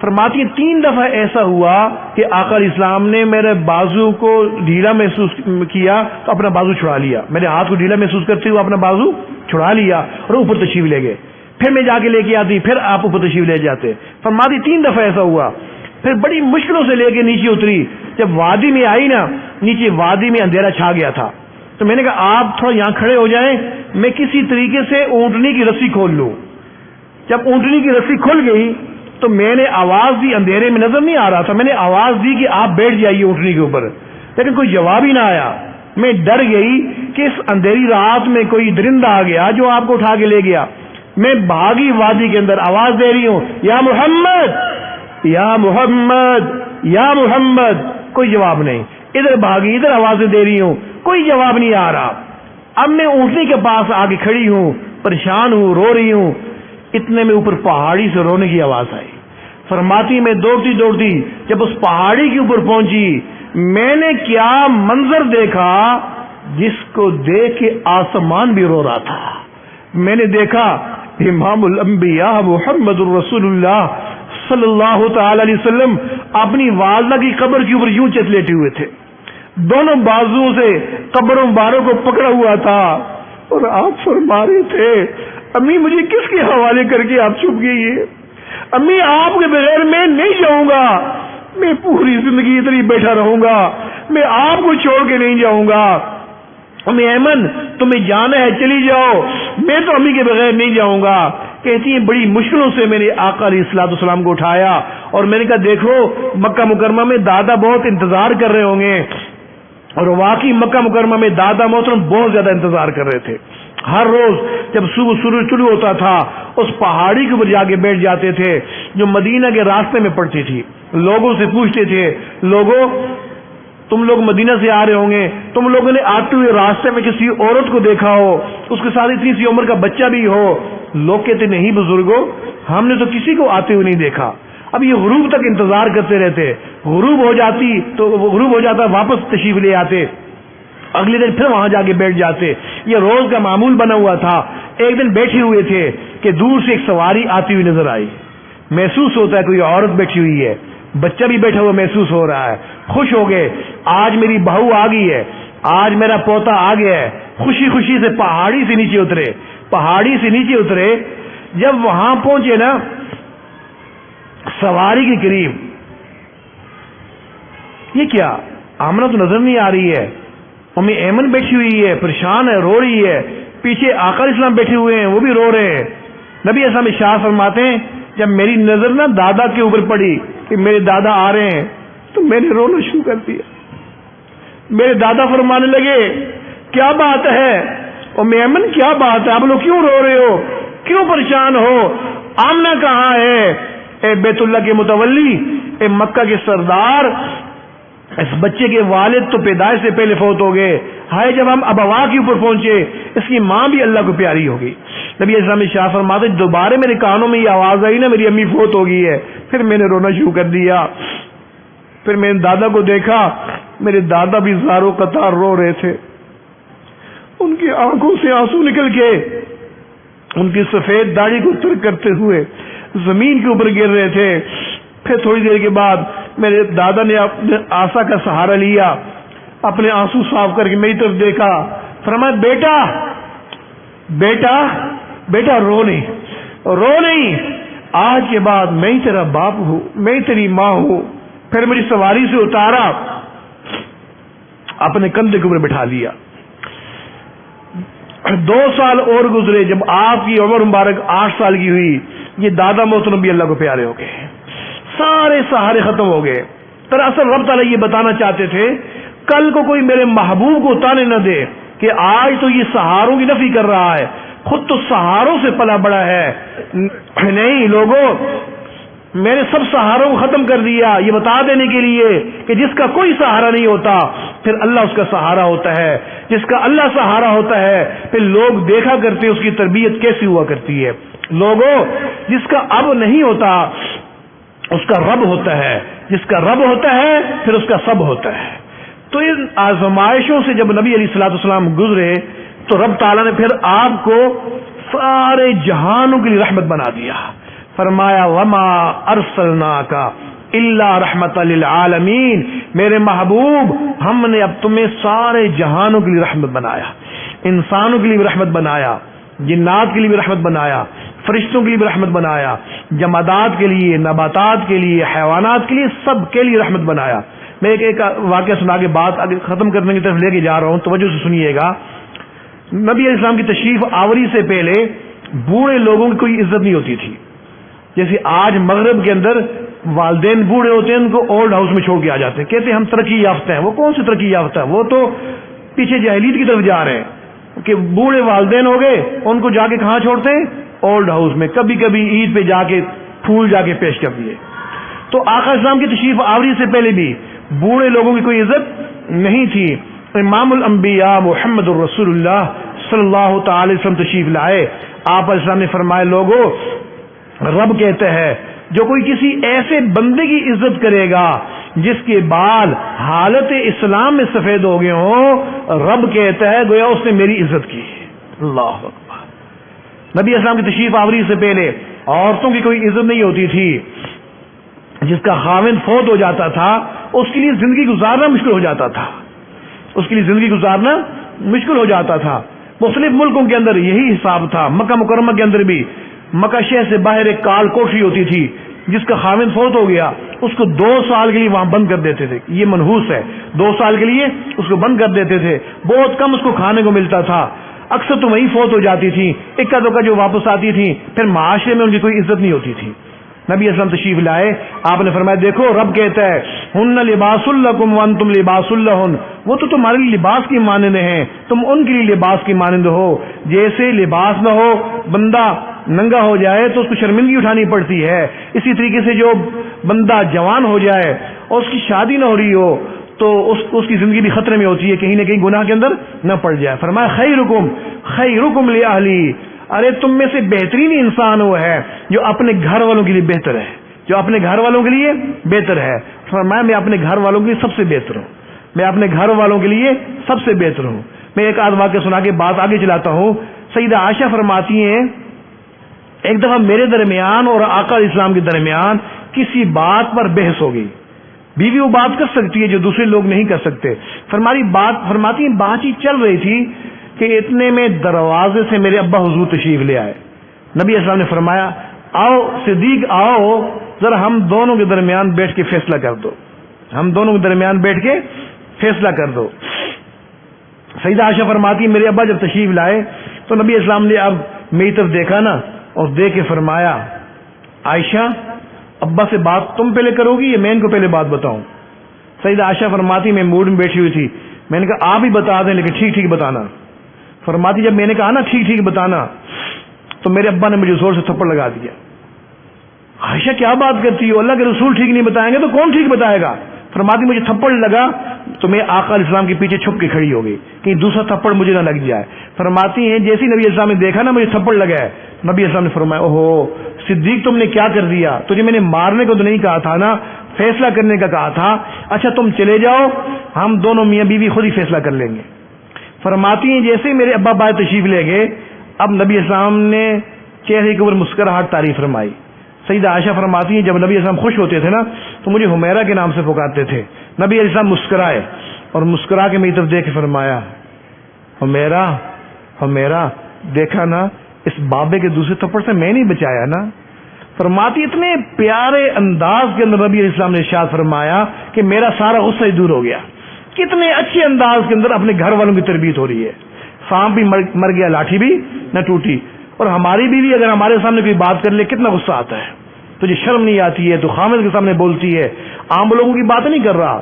فرماتی ہیں 3 دفعہ ایسا ہوا کہ آقا علیہ السلام نے میرے بازو کو ڈھیلا محسوس کیا تو اپنا بازو چھڑا لیا، میرے ہاتھ کو ڈھیلا محسوس کرتے ہوئے اپنا بازو چھڑا لیا اور اوپر تشریف لے گئے۔ پھر میں جا کے لے کے آتی، پھر آپ اوپر تشریف لے جاتے. فرماتی 3 دفعہ ایسا ہوا. پھر بڑی مشکلوں سے لے کے نیچے اتری. جب وادی میں آئی نا، نیچے وادی میں اندھیرا چھا گیا تھا، تو میں نے کہا آپ تھوڑا یہاں کھڑے ہو جائیں، میں کسی طریقے سے اونٹنی کی رسی کھول لوں. جب اونٹنی کی رسی کھل گئی تو میں نے آواز دی، اندھیرے میں نظر نہیں آ رہا تھا، میں نے آواز دی کہ آپ بیٹھ جائیے اونٹنی کے اوپر، لیکن کوئی جواب ہی نہ آیا. میں ڈر گئی کہ اس اندھیری رات میں کوئی درندہ آ گیا جو آپ کو اٹھا کے لے گیا. میں بھاگی وادی کے اندر، آواز دے رہی ہوں یا محمد یا محمد یا محمد، کوئی جواب نہیں. ادھر بھاگی، ادھر آوازیں دے رہی ہوں، کوئی جواب نہیں آ رہا. اب میں اونٹنی کے پاس آ کے کھڑی ہوں، پریشان ہوں، رو رہی ہوں. اتنے میں اوپر پہاڑی سے رونے کی آواز آئی. فرماتی میں دوڑتی دوڑتی جب اس پہاڑی کے اوپر پہنچی، میں نے کیا منظر دیکھا جس کو دیکھ کے آسمان بھی رو رہا تھا. میں نے دیکھا امام الانبیاء محمد الرسول اللہ صلی اللہ تعالی علیہ وسلم اپنی والدہ کی قبر کے اوپر یوں چت لیٹے ہوئے تھے، دونوں بازوؤں سے قبر مبارک کو پکڑا ہوا تھا، اور آپ فرما رہے تھے امی مجھے کس کے حوالے کر کے آپ چھپ گئی ہے؟ امی آپ کے بغیر میں نہیں جاؤں گا، میں پوری زندگی ادھر ہی بیٹھا رہوں گا، میں آپ کو چھوڑ کے نہیں جاؤں گا. امی ایمن تمہیں جانا ہے چلی جاؤ، میں تو امی کے بغیر نہیں جاؤں گا. کہتی ہیں بڑی مشکلوں سے میں نے آقا علیہ الصلوۃ والسلام کو اٹھایا، اور میں نے کہا دیکھو مکہ مکرمہ میں دادا بہت انتظار کر رہے ہوں گے. اور واقعی مکہ مکرمہ میں دادا محترم بہت زیادہ انتظار کر رہے تھے. ہر روز جب صبح سورج طلوع ہوتا تھا اس پہاڑی کے اوپر جا کے بیٹھ جاتے تھے جو مدینہ کے راستے میں پڑتی تھی. لوگوں سے پوچھتے تھے لوگوں تم لوگ مدینہ سے آ رہے ہوں گے، تم لوگوں نے آتے ہوئے راستے میں کسی عورت کو دیکھا ہو، اس کے ساتھ اتنی سی عمر کا بچہ بھی ہو؟ لوگ کہتے نہیں بزرگوں ہم نے تو کسی کو آتے ہوئے نہیں دیکھا. اب یہ غروب تک انتظار کرتے رہتے، غروب ہو جاتی تو غروب ہو جاتا واپس تشریف لے آتے، اگلے دن پھر وہاں جا کے بیٹھ جاتے. یہ روز کا معمول بنا ہوا تھا. ایک دن بیٹھے ہوئے تھے کہ دور سے ایک سواری آتی ہوئی نظر آئی. محسوس ہوتا ہے کوئی عورت بیٹھی ہوئی ہے، بچہ بھی بیٹھا ہوا محسوس ہو رہا ہے. خوش ہو گئے، آج میری بہو آ گئی ہے، آج میرا پوتا آ گیا ہے. خوشی خوشی سے پہاڑی سے نیچے اترے. پہاڑی سے نیچے اترے، جب وہاں پہنچے نا سواری کے قریب، یہ کیا آمنہ تو نظر نہیں آ رہی ہے. امی ایمن بیٹھی ہوئی ہے، پریشان ہے، رو رہی ہے. پیچھے آقا علیہ السلام بیٹھے ہوئے ہیں، وہ بھی رو رہے ہیں. نبی اسلام ارشاد فرماتے ہیں جب میری نظر نا دادا کے اوپر پڑی کہ میرے دادا آ رہے ہیں تو میں نے رونا شروع کر دیا. میرے دادا فرمانے لگے کیا بات ہے امی ایمن، کیا بات ہے، آپ لوگ کیوں رو رہے ہو، کیوں پریشان ہو؟ آمنہ کہاں ہے؟ اے بیت اللہ کے متولی، اے مکہ کے سردار، اس بچے کے والد تو پیدائش سے پہلے فوت ہو گئے، ہائے جب ہم ابوا کے اوپر پہنچے اس کی ماں بھی اللہ کو پیاری ہو گئی. نبی اسلام شاہ فرماتے دوبارہ میرے کانوں میں یہ آواز آئی نا میری امی فوت ہو گئی ہے، پھر میں نے رونا شروع کر دیا. پھر میں نے دادا کو دیکھا، میرے دادا بھی زاروں قطار رو رہے تھے، ان کی آنکھوں سے آنسو نکل کے ان کی سفید داڑھی کو ترک کرتے ہوئے زمین کے اوپر گر رہے تھے. پھر تھوڑی دیر کے بعد میرے دادا نے اپنے آسا کا سہارا لیا، اپنے آنسو صاف کر کے میری طرف دیکھا، فرمایا بیٹا بیٹا بیٹا رو نہیں، آج کے بعد میں ہی تیرا باپ ہوں، میں ہی تیری ماں ہوں. پھر مجھے سواری سے اتارا، اپنے کندھے کے اوپر بٹھا لیا. 2 سال اور گزرے، جب آپ کی عمر مبارک 8 سال کی ہوئی، یہ دادا محترم بھی اللہ کو پیارے ہو گئے، سارے سہارے ختم ہو گئے. دراصل رب تعالیٰ یہ بتانا چاہتے تھے کل کو کوئی میرے محبوب کو تانے نہ دے کہ آج تو یہ سہاروں کی نفی کر رہا ہے، خود تو سہاروں سے پلا بڑا ہے. نہیں لوگوں، میں نے سب سہاروں کو ختم کر دیا، یہ بتا دینے کے لیے کہ جس کا کوئی سہارا نہیں ہوتا پھر اللہ اس کا سہارا ہوتا ہے، جس کا اللہ سہارا ہوتا ہے پھر لوگ دیکھا کرتے اس کی تربیت کیسی ہوا کرتی ہے. لوگوں، جس کا اب نہیں ہوتا اس کا رب ہوتا ہے، جس کا رب ہوتا ہے پھر اس کا سب ہوتا ہے. تو ان آزمائشوں سے جب نبی علیہ الصلوۃ والسلام گزرے تو رب تعالیٰ نے پھر آپ کو سارے جہانوں کے لیے رحمت بنا دیا. فرمایا وما ارسلناک الا رحمت للعالمین، میرے محبوب ہم نے اب تمہیں سارے جہانوں کے لیے رحمت بنایا، انسانوں کے لیے بھی رحمت بنایا، جنات کے لیے بھی رحمت بنایا، فرشتوں کے لیے بھی رحمت بنایا، جمادات کے لیے، نباتات کے لیے، حیوانات کے لیے، سب کے لیے رحمت بنایا۔ میں ایک واقعہ سنا کے بات آگے ختم کرنے کی طرف لے کے جا رہا ہوں، توجہ سے سنیے گا۔ نبی علیہ السلام کی تشریف آوری سے پہلے بوڑھے لوگوں کی کوئی عزت نہیں ہوتی تھی۔ جیسے آج مغرب کے اندر والدین بوڑھے ہوتے ہیں، ان کو اولڈ ہاؤس میں چھوڑ کے آ جاتے ہیں، کہتے ہیں ہم ترقی یافتہ ہیں۔ وہ کون سی ترقی یافتہ ہے؟ وہ تو پیچھے جاہلیت کی طرف جا رہے ہیں کہ بوڑھے والدین ہو گئے، ان کو جا کے کہاں چھوڑتے ہیں؟ اولڈ ہاؤس میں، کبھی کبھی عید پہ جا کے پھول جا کے پیش کر دیے۔ تو آقا اسلام کی تشریف آوری سے پہلے بھی بوڑھے لوگوں کی کوئی عزت نہیں تھی۔ امام الانبیاء محمد الرسول اللہ صلی اللہ تعالی وسلم تشریف لائے۔ آپ علیہ السلام نے فرمایا، لوگوں، رب کہتا ہے جو کوئی کسی ایسے بندے کی عزت کرے گا جس کے بال حالت اسلام میں سفید ہو گئے ہوں، رب کہتا ہے گویا اس نے میری عزت کی۔ اللہ اکبر۔ نبی اسلام کی تشریف آوری سے پہلے عورتوں کی کوئی عزت نہیں ہوتی تھی۔ جس کا خاوند فوت ہو جاتا تھا اس کے لیے زندگی گزارنا مشکل ہو جاتا تھا، اس کے لیے زندگی گزارنا مشکل ہو جاتا تھا۔ مختلف ملکوں کے اندر یہی حساب تھا۔ مکہ مکرمہ کے اندر بھی مکہ شہر سے باہر ایک کال کوٹری ہوتی تھی، جس کا خاوند فوت ہو گیا اس کو 2 سال کے لیے وہاں بند کر دیتے تھے۔ یہ منحوس ہے، 2 سال کے لیے اس کو بند کر دیتے تھے۔ بہت کم اس کو کھانے کو ملتا تھا، اکثر تو وہیں فوت ہو جاتی تھی، اکا دکا جو واپس آتی تھی، پھر معاشرے میں ان کی کوئی عزت نہیں ہوتی تھی۔ نبی اسلام تشریف لائے، آپ نے فرمایا دیکھو رب کہتا ہے ہن لباس لکم وانتم لباس لہن، وہ تو تمہارے لیے لباس کی مانند ہیں، تم ان کے لیے لباس کی مانند ہو۔ جیسے لباس نہ ہو، بندہ ننگا ہو جائے تو اس کو شرمندگی اٹھانی پڑتی ہے، اسی طریقے سے جو بندہ جوان ہو جائے اور اس کی شادی نہ ہو رہی ہو تو اس کی زندگی بھی خطرے میں ہوتی ہے، کہیں نہ کہیں گناہ کے اندر نہ پڑ جائے۔ فرمایا خیرکم لأہلی، ارے تم میں سے بہترین انسان وہ ہے جو اپنے گھر والوں کے لیے بہتر ہے، جو اپنے گھر والوں کے لیے بہتر ہے۔ فرمایا میں اپنے گھر والوں کے لیے سب سے بہتر ہوں، میں اپنے گھر والوں کے لیے سب سے بہتر ہوں۔ میں ایک آدھ واقعہ سنا کے بات آگے چلاتا ہوں۔ سیدہ عائشہ فرماتی ہیں ایک دفعہ میرے درمیان اور آقا علیہ السلام کے درمیان کسی بات پر بحث ہو گئی۔ بیوی وہ بات کر سکتی ہے جو دوسرے لوگ نہیں کر سکتے۔ فرماتی ہیں بات ہی چل رہی تھی کہ اتنے میں دروازے سے میرے ابا حضور تشریف لے آئے۔ نبی اسلام نے فرمایا آؤ صدیق آؤ، ذرا ہم دونوں کے درمیان بیٹھ کے فیصلہ کر دو، ہم دونوں کے درمیان بیٹھ کے فیصلہ کر دو۔ سیدہ عائشہ فرماتی میرے ابا جب تشریف لائے تو نبی اسلام نے اب میری طرف دیکھا نا، اور دیکھ کے فرمایا عائشہ ابا سے بات تم پہلے کرو گی یا میں ان کو پہلے بات بتاؤں؟ سیدہ عائشہ فرماتی میں موڈ میں بیٹھی ہوئی تھی، میں نے کہا آپ ہی بتا دیں لیکن ٹھیک ٹھیک بتانا۔ فرماتی جب میں نے کہا نا ٹھیک ٹھیک بتانا تو میرے ابا نے مجھے زور سے تھپڑ لگا دیا۔ عائشہ کیا بات کرتی ہو، اللہ کے رسول ٹھیک نہیں بتائیں گے تو کون ٹھیک بتائے گا؟ فرماتی مجھے تھپڑ لگا تو میں آقا علیہ السلام کے پیچھے چھپ کے کھڑی ہو گئی کہ دوسرا تھپڑ مجھے نہ لگ جائے۔ فرماتی ہیں جیسے نبی السلام نے دیکھا نا مجھے تھپڑ لگا ہے، نبی السلام نے فرمایا اوہو صدیق تم نے کیا کر دیا، تجھے میں نے مارنے کو تو نہیں کہا تھا نا، فیصلہ کرنے کا کہا تھا، اچھا تم چلے جاؤ ہم دونوں میاں بیوی خود ہی فیصلہ کر لیں گے۔ فرماتی ہیں جیسے میرے ابا باہر تشریف لے گئے، اب نبی السلام نے چہرے کے اوپر مسکراہٹ تعریف فرمائی۔ سیدہ عائشہ فرماتی ہیں جب نبی السلام خوش ہوتے تھے نا تو مجھے حمیرہ کے نام سے پکارتے تھے۔ نبی علیہ السلام مسکرائے اور مسکرا کے میری طرف دیکھ کے فرمایا حمیرہ حمیرہ، دیکھا نا اس بابے کے دوسرے تھپڑ سے میں نہیں بچایا نا۔ فرماتی اتنے پیارے انداز کے اندر نبی علیہ السلام نے ارشاد فرمایا کہ میرا سارا غصہ ہی دور ہو گیا۔ کتنے اچھے انداز کے اندر اپنے گھر والوں کی تربیت ہو رہی ہے، سانپ بھی مر گیا لاٹھی بھی نہ ٹوٹی۔ اور ہماری بیوی اگر ہمارے سامنے کوئی بات کر لے کتنا غصہ آتا ہے، تجھے شرم نہیں آتی ہے، تو خامد کے سامنے بولتی ہے۔ عام لوگوں کی بات نہیں کر رہا،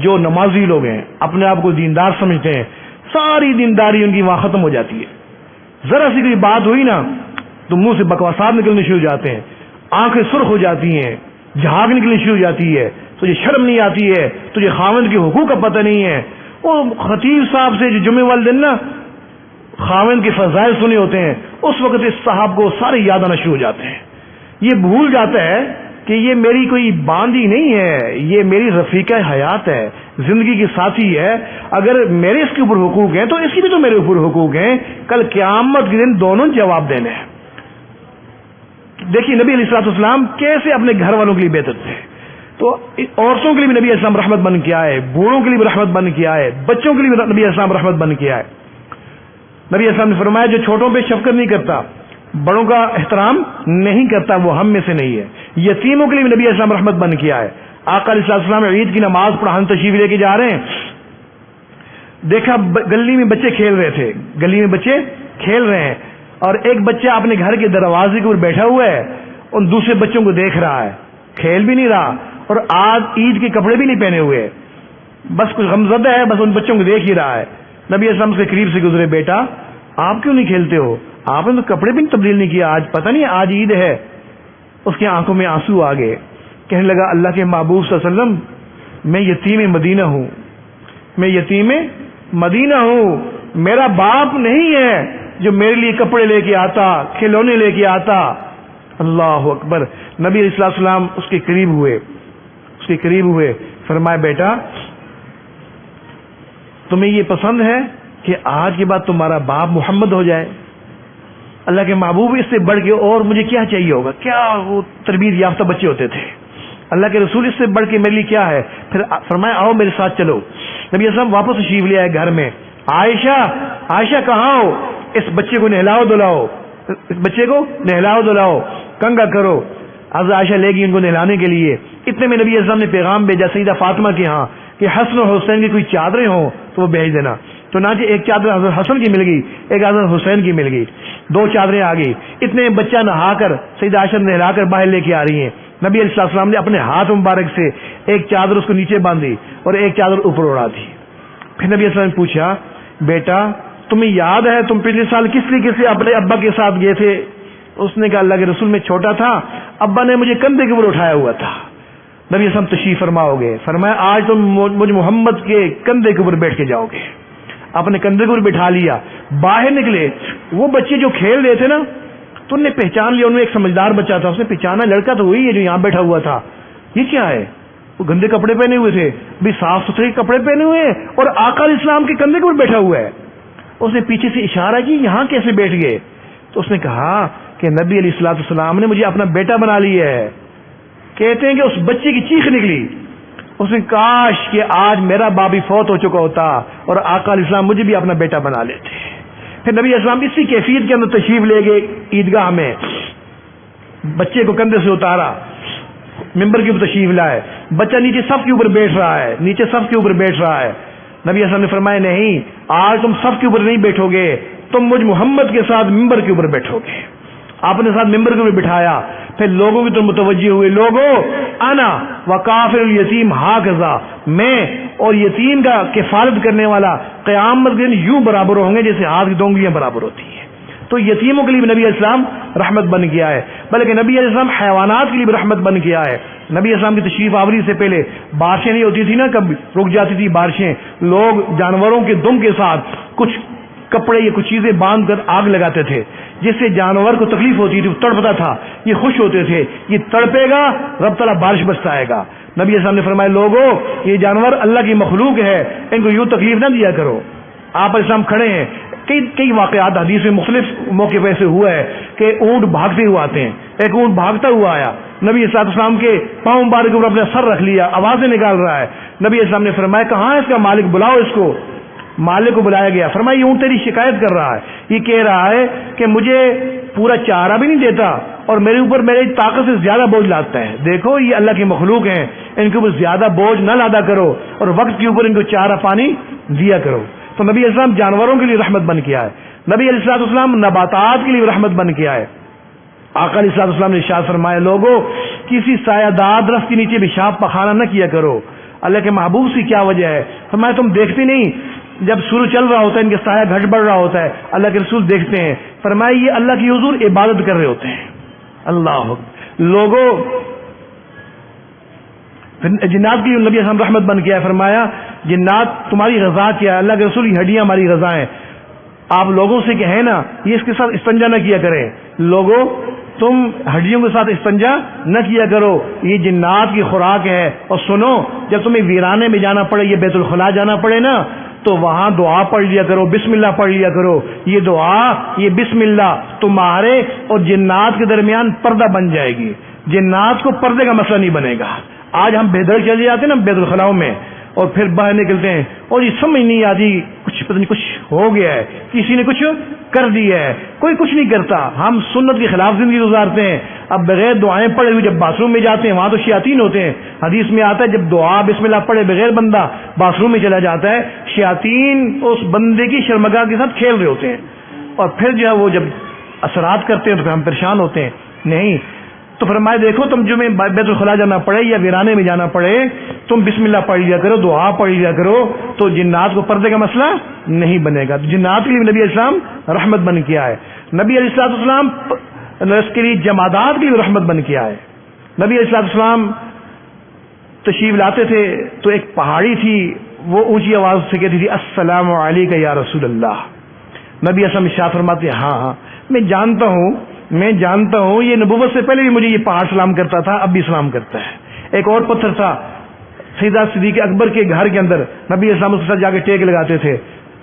جو نمازی لوگ ہیں اپنے آپ کو دیندار سمجھتے ہیں، ساری دینداری ان کی وہاں ختم ہو جاتی ہے۔ ذرا سی کوئی بات ہوئی نا تو منہ سے بکواسات نکلنے شروع ہو جاتے ہیں، آنکھیں سرخ ہو جاتی ہیں، جھاگ نکلنی شروع ہو جاتی ہے، تجھے شرم نہیں آتی ہے، تجھے خامد کے حقوق کا پتہ نہیں ہے۔ وہ خطیب صاحب سے جو جمعے والے دن نا خاوند کے فضائل سنے ہوتے ہیں، اس وقت اس صاحب کو سارے یاد آنا شروع ہو جاتے ہیں۔ یہ بھول جاتا ہے کہ یہ میری کوئی باندھی نہیں ہے، یہ میری رفیقہ حیات ہے، زندگی کی ساتھی ہے۔ اگر میرے اس کے اوپر حقوق ہیں تو اس کی بھی تو میرے اوپر حقوق ہیں، کل قیامت کے دن دونوں جواب دینے ہیں۔ دیکھیے نبی علیہ الصلوۃ والسلام کیسے اپنے گھر والوں کے لیے بہتر تھے۔ تو عورتوں کے لیے بھی نبی علیہ السلام رحمت بن کے آئے، بوڑھوں کے لیے بھی رحمت بن کے آئے، بچوں کے لیے بھی نبی علیہ السلام رحمت بن کے آئے۔ نبی علیہ السلام نے فرمایا جو چھوٹوں پہ شفقت نہیں کرتا بڑوں کا احترام نہیں کرتا وہ ہم میں سے نہیں ہے. یتیموں کے لیے نبی علیہ السلام رحمت بن کیا ہے. آقا علیہ السلام عید کی نماز پڑھانے تشریف لے کے جا رہے ہیں, دیکھا گلی میں بچے کھیل رہے تھے, گلی میں بچے کھیل رہے ہیں, اور ایک بچہ اپنے گھر کے دروازے کے اوپر بیٹھا ہوا ہے, ان دوسرے بچوں کو دیکھ رہا ہے, کھیل بھی نہیں رہا اور آج عید کے کپڑے بھی نہیں پہنے ہوئے, بس کچھ غمزدہ ہے, بس ان بچوں کو دیکھ ہی رہا ہے. نبی اسلام کے قریب سے گزرے, بیٹا آپ کیوں نہیں کھیلتے ہو, آپ نے تو کپڑے بھی تبدیل نہیں کیا, آج پتہ نہیں آج عید ہے. اس کی آنکھوں میں آنسو آ گئے, کہنے لگا اللہ کے محبوب صلی اللہ علیہ وسلم میں یتیم مدینہ ہوں, میں یتیم مدینہ ہوں, میرا باپ نہیں ہے جو میرے لیے کپڑے لے کے آتا, کھلونے لے کے آتا. اللہ اکبر. نبی علیہ السلام اس کے قریب ہوئے, فرمایا بیٹا تمہیں یہ پسند ہے کہ آج کے بعد تمہارا باپ محمد ہو جائے؟ اللہ کے محبوب اس سے بڑھ کے اور مجھے کیا چاہیے ہوگا, کیا وہ تربیت یافتہ بچے ہوتے تھے. اللہ کے رسول اس سے بڑھ کے میرے لیے کیا ہے. پھر فرمایا آؤ میرے ساتھ چلو. نبی اسلام واپس تشریف لے آئے گھر میں. عائشہ کہاں ہو, اس بچے کو نہلاؤ دلاؤ, کنگا کرو. حضرت عائشہ لے گئی ان کو نہلانے کے لیے. اتنے میں نبی اسلام نے پیغام بھیجا سیدہ فاطمہ کے ہاں کہ حسن اور حسین کی کوئی چادریں ہوں تو وہ بھیج دینا. چنانچہ ایک چادر حضرت حسن کی مل گئی, ایک حضرت حسین کی مل گئی, 2 چادریں آ گئی. اتنے بچہ نہا کر سیدہ عائشہ نہلا کر باہر لے کے آ رہی ہیں. نبی علیہ السلام نے اپنے ہاتھ مبارک سے ایک چادر اس کو نیچے باندھی اور ایک چادر اوپر اڑا دی. پھر نبی علیہ السلام نے پوچھا بیٹا تمہیں یاد ہے تم پچھلے سال کس طریقے سے اپنے ابا کے ساتھ گئے تھے؟ اس نے کہا اللہ کے رسول میں چھوٹا تھا, ابا نے مجھے کندھے کے اوپر اٹھایا ہوا تھا. نبی اسلام تشریف فرما ہو گئے, فرمایا آج تم مجھ محمد کے کندھے کے اوپر بیٹھ کے جاؤ گے. اپنے کندھے کے اوپر بٹھا لیا. باہر نکلے, وہ بچے جو کھیل رہے تھے نا تو انہوں نے پہچان لیا, ان میں ایک سمجھدار بچہ تھا, اس نے پہچانا لڑکا تو وہی ہے جو یہاں بیٹھا ہوا تھا. یہ کیا ہے؟ وہ گندے کپڑے پہنے ہوئے تھے, بھی صاف ستھرے کپڑے پہنے ہوئے ہیں اور آقا علیہ السلام کے کندھے کے اوپر بیٹھا ہوا ہے. اس نے پیچھے سے اشارہ کی یہاں کیسے بیٹھ گئے؟ تو اس نے کہا کہ نبی علیہ السلام نے مجھے اپنا بیٹا بنا لیا ہے. کہتے ہیں کہ اس بچے کی چیخ نکلی, اس نے کاش کہ آج میرا باپ بھی فوت ہو چکا ہوتا اور آقا علیہ السلام مجھے بھی اپنا بیٹا بنا لیتے. پھر نبی علیہ السلام اسی کیفیت کے اندر تشریف لے گئے عیدگاہ میں, بچے کو کندھے سے اتارا, ممبر کے اوپر تشریف لائے. بچہ نیچے صف کے اوپر بیٹھ رہا ہے, نبی علیہ السلام نے فرمایا نہیں, آج تم صف کے اوپر نہیں بیٹھو گے, تم مجھ محمد کے ساتھ ممبر کے اوپر بیٹھو گے. آپ نے ساتھ ممبر کے اوپر بٹھایا. پھر لوگوں کی طرف متوجہ ہوئے, لوگوں انا وکافر الیتیم ہاکذا, میں اور یتیم کا کفالت کرنے والا قیامت کے دن یوں برابر ہوں گے جیسے ہاتھ کی 2 انگلیاں برابر ہوتی ہیں. تو یتیموں کے لیے نبی علیہ السلام رحمت بن گیا ہے, بلکہ نبی علیہ السلام حیوانات کے لیے بھی رحمت بن گیا ہے. نبی علیہ السلام کی تشریف آوری سے پہلے بارشیں نہیں ہوتی تھی نا, کب رک جاتی تھی بارشیں, لوگ جانوروں کے دم کے ساتھ کچھ کپڑے یا کچھ چیزیں باندھ کر آگ لگاتے تھے, جس سے جانور کو تکلیف ہوتی تھی, وہ تڑپتا تھا, یہ خوش ہوتے تھے, یہ تڑپے گا رب تعالیٰ بارش برسائے گا. نبی علیہ السلام نے فرمایا لوگوں یہ جانور اللہ کی مخلوق ہے, ان کو یوں تکلیف نہ دیا کرو. آپ علیہ السلام کھڑے ہیں, کئی واقعات حدیث میں مختلف موقع پہ ایسے ہوا ہے کہ اونٹ بھاگتے ہوئے آتے ہیں. ایک اونٹ بھاگتا ہوا آیا, نبی علیہ السلام کے پاؤں مبارک کے اوپر اپنا سر رکھ لیا, آوازیں نکال رہا ہے. نبی علیہ السلام نے فرمایا کہاں ہے اس کا مالک, بلاؤ اس کو. مالک کو بلایا گیا. فرمایا یہ اونٹ تیری شکایت کر رہا ہے, یہ کہہ رہا ہے کہ مجھے پورا چارہ بھی نہیں دیتا اور میرے اوپر میری طاقت سے زیادہ بوجھ لاتا ہے. دیکھو یہ اللہ کی مخلوق ہیں, ان کے اوپر زیادہ بوجھ نہ لادا کرو اور وقت کے اوپر ان کو چارہ پانی دیا کرو. تو نبی علیہ السلام جانوروں کے لیے رحمت بن کیا ہے. نبی علیہ السلام نباتات کے لیے رحمت بن کیا ہے. آقا علیہ السلام نے ارشاد فرمایا لوگوں کسی سایہ دار درخت کے نیچے پیشاب پخانہ نہ کیا کرو. اللہ کے محبوب سے کیا وجہ ہے؟ فرمایا تم دیکھتے نہیں جب سورج چل رہا ہوتا ہے ان کے سایہ گھٹ بڑھ رہا ہوتا ہے, اللہ کے رسول دیکھتے ہیں. فرمایا یہ اللہ کی حضور عبادت کر رہے ہوتے ہیں. اللہ لوگوں جنات کی نبی ہم رحمت بن کیا ہے. فرمایا جنات تمہاری غذا کیا ہے؟ اللہ کے رسول یہ ہڈیاں ہماری غذا ہیں. آپ لوگوں سے کہیں نا یہ اس کے ساتھ استنجا نہ کیا کریں. لوگوں تم ہڈیوں کے ساتھ استنجا نہ کیا کرو, یہ جنات کی خوراک ہے. اور سنو جب تمہیں ویرانے میں جانا پڑے, یہ بیت الخلا جانا پڑے نا, تو وہاں دعا پڑھ لیا کرو, بسم اللہ پڑھ لیا کرو. یہ دعا یہ بسم اللہ تمہارے اور جنات کے درمیان پردہ بن جائے گی. جنات کو پردے کا مسئلہ نہیں بنے گا. آج ہم بے دڑ چلے جاتے ہیں نا بیت الخلاؤں میں اور پھر باہر نکلتے ہیں اور یہ سمجھ نہیں آتی کچھ پتہ نہیں کچھ ہو گیا ہے، کسی نے کچھ کر دیا ہے. کوئی کچھ نہیں کرتا، ہم سنت کے خلاف زندگی گزارتے ہیں. اب بغیر دعائیں پڑھے ہوئے جب باتھ روم میں جاتے ہیں وہاں تو شیاطین ہوتے ہیں. حدیث میں آتا ہے جب دعا بسم اللہ پڑھے بغیر بندہ باتھ روم میں چلا جاتا ہے، شیاطین اس بندے کی شرمگاہ کے ساتھ کھیل رہے ہوتے ہیں، اور پھر جو ہے وہ جب اثرات کرتے ہیں تو پھر ہم پریشان ہوتے ہیں. نہیں تو فرمائے دیکھو تم جو میں بیت الخلاء جانا پڑے یا ویرانے میں جانا پڑے، تم بسم اللہ پڑھ لیا کرو، دعا پڑھ لیا کرو، تو جنات کو پردے کا مسئلہ نہیں بنے گا. جنات کے لیے نبی علیہ السلام رحمت بن کے آئے. نبی علیہ السلام کے لیے جمادات کے لیے رحمت بن کے آئے. نبی علیہ السلام تشریف لاتے تھے تو ایک پہاڑی تھی، وہ اونچی آواز سے کہتی تھی السلام علیکم یا رسول اللہ. نبی اسلام ارشاد فرماتے ہیں ہاں میں جانتا ہوں یہ نبوت سے پہلے بھی مجھے یہ پہاڑ سلام کرتا تھا، اب بھی سلام کرتا ہے. ایک اور پتھر تھا سیدہ صدیق اکبر کے گھر کے اندر، نبی اسلام اس کے ساتھ جا کے ٹیک لگاتے تھے.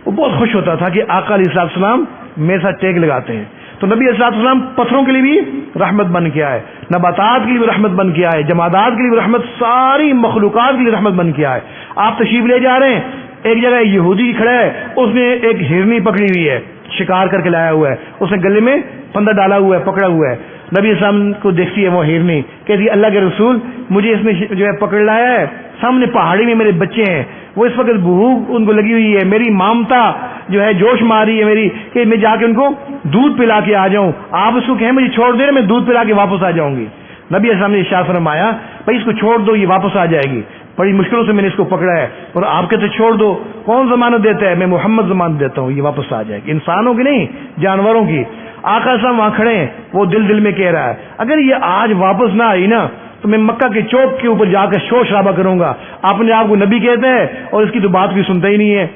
وہ بہت خوش ہوتا تھا کہ آقا علیہ السلام میرے ساتھ ٹیک لگاتے ہیں. تو نبی علیہ السلام پتھروں کے لیے بھی رحمت بن کے آئے، نباتات کے لیے بھی رحمت بن کے آئے، جمادات کے لیے بھی رحمت، ساری مخلوقات کے لیے رحمت بن کے آئے. آپ تشریف لے جا رہے ہیں، ایک جگہ یہودی کھڑا ہے، اس نے ایک ہرنی پکڑی ہوئی ہے، شکار کر کے لایا ہوا ہے، اس نے گلے میں پھندا ڈالا ہوا ہے، پکڑا ہوا ہے. نبی اسلام کو دیکھتی ہے وہ ہرنی، کہتی اللہ کے رسول مجھے اس نے جو ہے پکڑ لایا ہے، سامنے پہاڑی میں میرے بچے ہیں، وہ اس وقت بھوک ان کو لگی ہوئی ہے، میری مامتا جو ہے جوش ماری ہے میری کہ میں جا کے ان کو دودھ پلا کے آ جاؤں، آپ اس کو کہیں مجھے چھوڑ دے رہے میں دودھ پلا کے واپس آ جاؤں گی. نبی اسلام نے ارشاد فرمایا بھائی اس کو چھوڑ دو، یہ واپس آ جائے گی، بڑی مشکلوں سے میں نے اس کو پکڑا ہے، اور آپ کہتے چھوڑ دو، کون ضمانت دیتا ہے؟ میں محمد ضمانت دیتا ہوں، یہ واپس آ جائے گی. انسانوں کی نہیں، جانوروں کی. آقا صاحب وہاں کھڑے ہیں، وہ دل میں کہہ رہا ہے اگر یہ آج واپس نہ آئی نا تو میں مکہ کے چوک کے اوپر جا کر شور شرابہ کروں گا. اپنے آپ کو نبی کہتے ہیں اور اس کی تو بات بھی سنتا ہی نہیں ہے.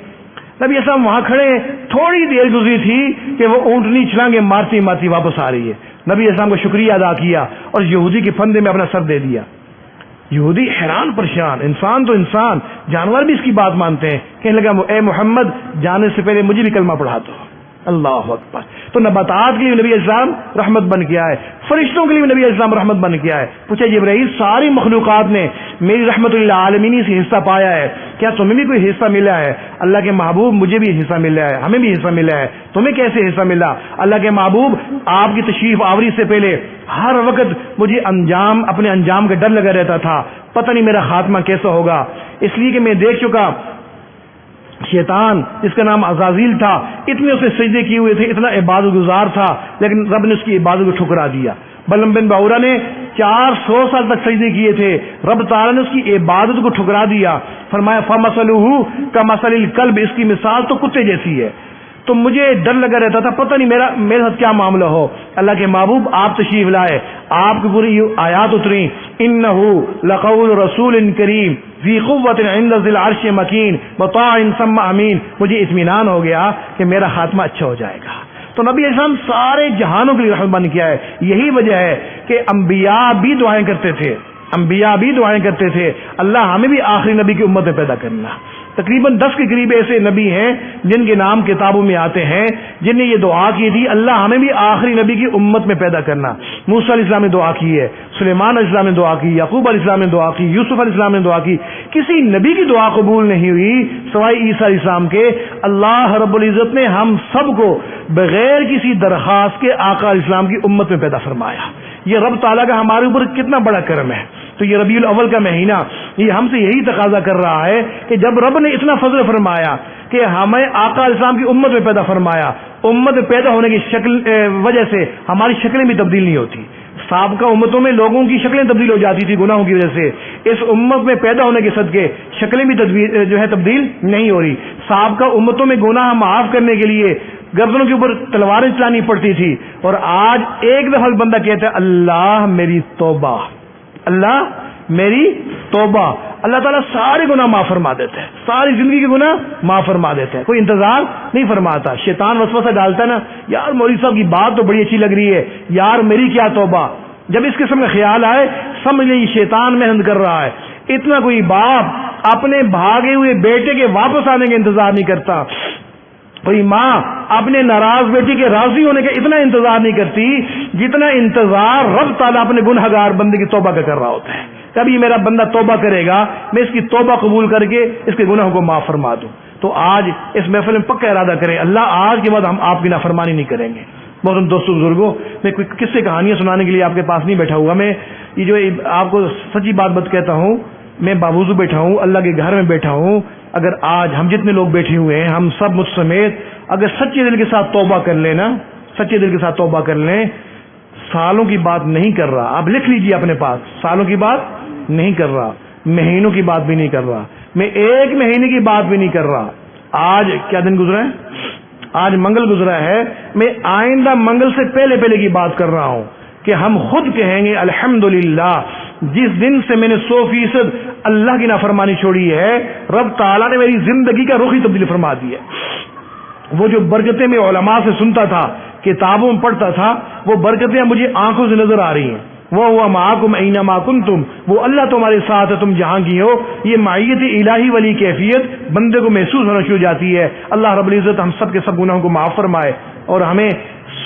نبی اسلام وہاں کھڑے ہیں، تھوڑی دیر گزری تھی کہ وہ اونٹنی چھلانگے مارتی مارتی واپس آ رہی ہے. نبی اسلام کو شکریہ ادا کیا اور یہودی کے پھندے میں اپنا سر دے دیا. یہودی حیران پریشان، انسان تو انسان، جانور بھی اس کی بات مانتے ہیں. کہنے لگا اے محمد جانے سے پہلے مجھے بھی کلمہ پڑھا دو. اللہ اکبر. تو نباتات کے لیے نبی اسلام رحمت بن کے آئے، فرشتوں کے لیے نبی اسلام رحمت بن کے آئے. پوچھا جبرائیل ساری مخلوقات نے میری رحمت للعالمین سے حصہ پایا ہے، کیا تمہیں بھی کوئی حصہ ملا ہے؟ اللہ کے محبوب مجھے بھی حصہ ملا ہے، ہمیں بھی حصہ ملا ہے. تمہیں کیسے حصہ ملا؟ اللہ کے محبوب آپ کی تشریف آوری سے پہلے ہر وقت مجھے اپنے انجام کا ڈر لگا رہتا تھا، پتہ نہیں میرا خاتمہ کیسا ہوگا، اس لیے کہ میں دیکھ چکا شیطان جس کا نام عزازیل تھا، اتنے اسے سجدے کیے ہوئے تھے، اتنا عبادت گزار تھا، لیکن رب نے اس کی عبادت کو ٹھکرا دیا. بلم بن باورا نے 400 سال تک سجدے کیے تھے، رب تعالیٰ نے اس کی عبادت کو ٹھکرا دیا. فرمایا فَمَثَلُهُ كَمَثَلِ الْكَلْبِ، اس کی مثال تو کتے جیسی ہے. تو مجھے ڈر لگا رہتا تھا پتہ نہیں میرے ساتھ کیا معاملہ ہو. اللہ کے محبوب آپ تشریف لائے، آپ کی پوری آیات اتری، انہ لقول رسول کریم ذی قوت عند ذی العرش مکین مطاع ثم امین. مجھے اطمینان ہو گیا کہ میرا خاتمہ اچھا ہو جائے گا. تو نبی اسلام سارے جہانوں کے لیے رحمت بن کیا ہے. یہی وجہ ہے کہ انبیاء بھی دعائیں کرتے تھے، اللہ ہمیں بھی آخری نبی کی امت میں پیدا کرنا. تقریباً 10 کے قریب ایسے نبی ہیں جن کے نام کتابوں میں آتے ہیں جن نے یہ دعا کی تھی اللہ ہمیں بھی آخری نبی کی امت میں پیدا کرنا. موسیٰ علیہ السلام نے دعا کی ہے، سلیمان علیہ السلام نے دعا کی، یعقوب علیہ السلام نے دعا کی، یوسف علیہ السلام نے دعا کی. کسی نبی کی دعا قبول نہیں ہوئی سوائے عیسیٰ علیہ السلام کے. اللہ رب العزت نے ہم سب کو بغیر کسی درخواست کے آقا علیہ السلام کی امت میں پیدا فرمایا. یہ رب تعالیٰ کا ہمارے اوپر کتنا بڑا کرم ہے. تو یہ ربیع الاول کا مہینہ یہ ہم سے یہی تقاضا کر رہا ہے کہ جب رب نے اتنا فضل فرمایا کہ ہمیں آقا علیہ السلام کی امت میں پیدا فرمایا، امت میں پیدا ہونے کی وجہ سے ہماری شکلیں بھی تبدیل نہیں ہوتی. سابقہ امتوں میں لوگوں کی شکلیں تبدیل ہو جاتی تھی گناہوں کی وجہ سے، اس امت میں پیدا ہونے کے صدقے شکلیں بھی تبدیل نہیں ہو رہی. سابقہ امتوں میں گناہ معاف کرنے کے لیے گردنوں کے اوپر تلواریں چلانی پڑتی تھی، اور آج ایک دفعہ بندہ کہتا ہے اللہ میری توبہ، اللہ میری توبہ. اللہ تعالیٰ سارے گناہ معاف فرما دیتے ہیں، ساری زندگی کے گناہ معاف فرما دیتے ہیں، کوئی انتظار نہیں فرماتا. شیطان وسوسہ ڈالتا نا، یار مولوی صاحب کی بات تو بڑی اچھی لگ رہی ہے، یار میری کیا توبہ. جب اس قسم کا خیال آئے سمجھ لیں یہ شیطان محنت کر رہا ہے. اتنا کوئی باپ اپنے بھاگے ہوئے بیٹے کے واپس آنے کا انتظار نہیں کرتا، کوئی ماں اپنے ناراض بیٹی کے راضی ہونے کا اتنا انتظار نہیں کرتی جتنا انتظار رب تعالیٰ اپنے گنہگار بندے کی توبہ کا کر رہا ہوتا ہے. کبھی میرا بندہ توبہ کرے گا میں اس کی توبہ قبول کر کے اس کے گناہوں کو معاف فرما دوں. تو آج اس محفل میں پکا ارادہ کریں اللہ آج کے بعد ہم آپ کی نافرمانی نہیں کریں گے۔ محترم دوستوں بزرگوں، میں کوئی قصے کہانیاں سنانے کے لیے آپ کے پاس نہیں بیٹھا ہوا، میں یہ جو آپ کو سچی بات کہتا ہوں، میں باوضو بیٹھا ہوں، اللہ کے گھر میں بیٹھا ہوں۔ اگر آج ہم جتنے لوگ بیٹھے ہوئے ہیں، ہم سب مجھ سمیت اگر سچے دل کے ساتھ توبہ کر لیں نا، سچے دل کے ساتھ توبہ کر لیں، سالوں کی بات نہیں کر رہا، آپ لکھ لیجئے اپنے پاس، سالوں کی بات نہیں کر رہا، مہینوں کی بات بھی نہیں کر رہا، میں 1 مہینے کی بات بھی نہیں کر رہا۔ آج کیا دن گزرا ہے؟ آج منگل گزرا ہے، میں آئندہ منگل سے پہلے کی بات کر رہا ہوں کہ ہم خود کہیں گے الحمدللہ جس دن سے میں نے 100% اللہ کی نافرمانی چھوڑی ہے، رب تعالیٰ نے میری زندگی کا رخ ہی تبدیل فرما دیا ہے۔ وہ جو برکتیں میں علماء سے سنتا تھا، کتابوں میں پڑھتا تھا، وہ برکتیں مجھے آنکھوں سے نظر آ رہی ہیں۔ وہ ہوا معاکم اینما کنتم، وہ اللہ تمہارے ساتھ ہے تم جہاں کی ہو۔ یہ معیت الہی والی کیفیت بندے کو محسوس ہونا شروع ہو جاتی ہے۔ اللہ رب العزت ہم سب کے سب گناہوں کو معاف فرمائے اور ہمیں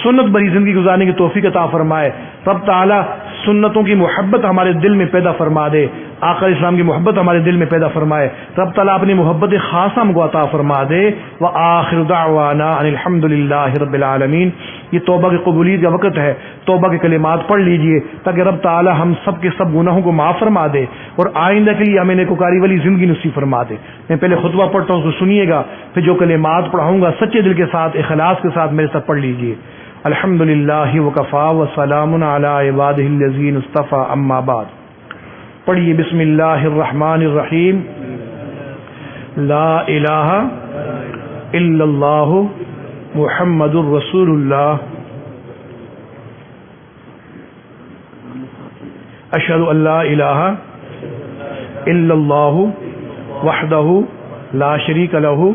سنت بھری زندگی گزارنے کی توفیق عطا فرمائے۔ رب تعالی سنتوں کی محبت ہمارے دل میں پیدا فرما دے، آقا اسلام کی محبت ہمارے دل میں پیدا فرمائے۔ رب تعالی اپنی محبت خاصہ ہم کو عطا فرما دے۔ وآخر دعوانا ان الحمدللہ رب العالمین۔ یہ توبہ کی قبولیت کا وقت ہے، توبہ کے کلمات پڑھ لیجئے تاکہ رب تعالی ہم سب کے سب گناہوں کو معاف فرما دے اور آئندہ کے لیے ہمیں نیکوکاری والی زندگی نصیب فرما دے۔ میں پہلے خطبہ پڑھتا ہوں، اس کو سنیے گا، پھر جو کلمات پڑھاؤں گا سچے دل کے ساتھ، اخلاص کے ساتھ میرے ساتھ پڑھ لیجئے۔ الحمدللہ وکفا وسلام علی عبادہ الذین اصطفی، اما بعد۔ پڑھیے بسم اللہ الرحمن الرحیم۔ لا الہ الا اللہ محمد الرسول اللہ، اشہد ان لا الہ الا اللہ وحدہ لا شریک لہ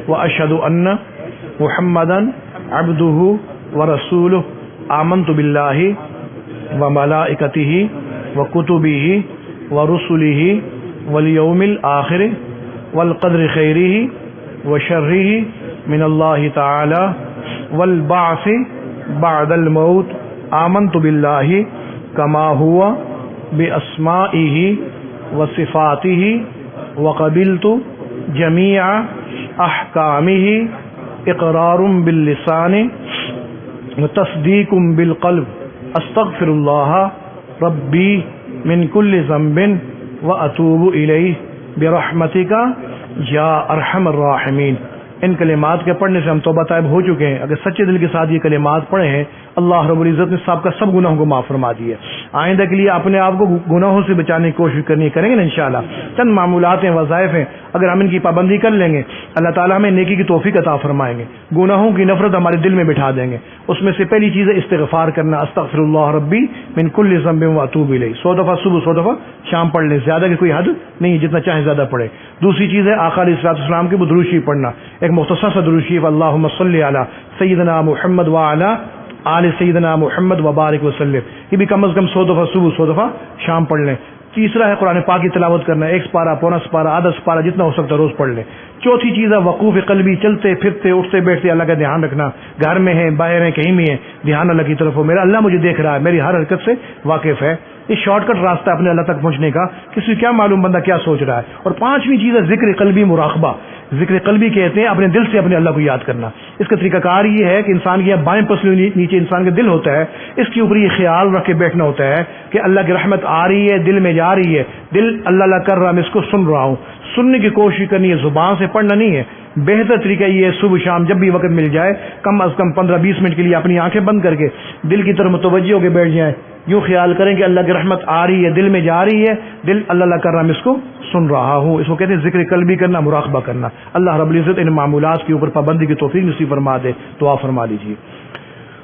واشہد ان محمدا عبدہ ورسولہ، آمنت باللہ وملائکتہ وکتبہ ورسلہ والیوم الآخر والقدر خیرہ وشرہ من اللہ تعالی والبعث بعد الموت، آمنت باللہ کما ہوا باسمائہ وصفاتہ وقبلت جمیع احکامہ، اقرار باللسان وتصدیق بالقلب، استغفر اللہ ربی من کل ذنب واتوب الیہ برحمتک یا ارحم الراحمین۔ ان کلمات کے پڑھنے سے ہم توبہ طائب ہو چکے ہیں۔ اگر سچے دل کے ساتھ یہ کلمات پڑھے ہیں، اللہ رب العزت نے سب کا سب گناہوں کو معاف فرما دیا۔ آئندہ کے لیے اپنے آپ کو گناہوں سے بچانے کی کوشش کریں گے نا انشاءاللہ۔ چند معمولات ہیں، وظائف ہیں، اگر ہم ان کی پابندی کر لیں گے اللہ تعالیٰ ہمیں نیکی کی توفیق عطا فرمائیں گے، گناہوں کی نفرت ہمارے دل میں بٹھا دیں گے۔ اس میں سے پہلی چیز ہے استغفار کرنا، استغفر اللہ ربی من کل ذنب واتوب الیہ، 100 دفعہ صبح 100 دفعہ شام پڑھ لیں، زیادہ کی کوئی حد نہیں، جتنا چاہے زیادہ پڑھے۔ دوسری چیز ہے آقا علیہ السلام کی درود شریف پڑھنا، ایک مختصر سا درود شریف، اللہم صلی علی سیدنا محمد وعلی آل سیدنا محمد وبارک وسلم، یہ بھی کم از کم 100 دفعہ صبح 100 دفعہ شام پڑھ لیں۔ تیسرا ہے قرآن پاک کی تلاوت کرنا، 1 سپارہ، پونا سپارہ، آدھا سپارہ، جتنا ہو سکتا ہے روز پڑھ لیں۔ چوتھی چیز ہے وقوف قلبی، چلتے پھرتے اٹھتے بیٹھتے اللہ کا دھیان رکھنا، گھر میں ہیں باہر ہیں کہیں بھی ہیں، دھیان اللہ کی طرف ہو، میرا اللہ مجھے دیکھ رہا ہے، میری ہر حرکت سے واقف ہے۔ یہ شارٹ کٹ راستہ ہے اپنے اللہ تک پہنچنے کا، کسی کیا معلوم بندہ کیا سوچ رہا ہے۔ اور پانچویں چیز ہے ذکر قلبی، مراقبہ۔ ذکر قلبی کہتے ہیں اپنے دل سے اپنے اللہ کو یاد کرنا۔ اس کا طریقہ کار یہ ہے کہ انسان کی بائیں پسلی نیچے انسان کا دل ہوتا ہے، اس کے اوپر یہ خیال رکھ کے بیٹھنا ہوتا ہے کہ اللہ کی رحمت آ رہی ہے، دل میں جا رہی ہے، دل اللہ اللہ کر رہا، میں اس کو سن رہا ہوں۔ سننے کی کوشش کرنی ہے، زبان سے پڑھنا نہیں ہے۔ بہتر طریقہ یہ ہے صبح شام جب بھی وقت مل جائے کم از کم 15-20 منٹ کے لیے اپنی آنکھیں بند کر کے دل کی طرف متوجہ ہو کے بیٹھ جائیں، یوں خیال کریں کہ اللہ کی رحمت آ رہی ہے، دل میں جا رہی ہے، دل اللہ اللہ کر رہا، میں اس کو سن رہا ہوں۔ اس کو کہتے ہیں ذکر قلبی کرنا، مراقبہ کرنا۔ اللہ رب العزت ان معمولات کے اوپر پابندی کی توفیق نصیب فرما دے، دعا فرما لیجیے۔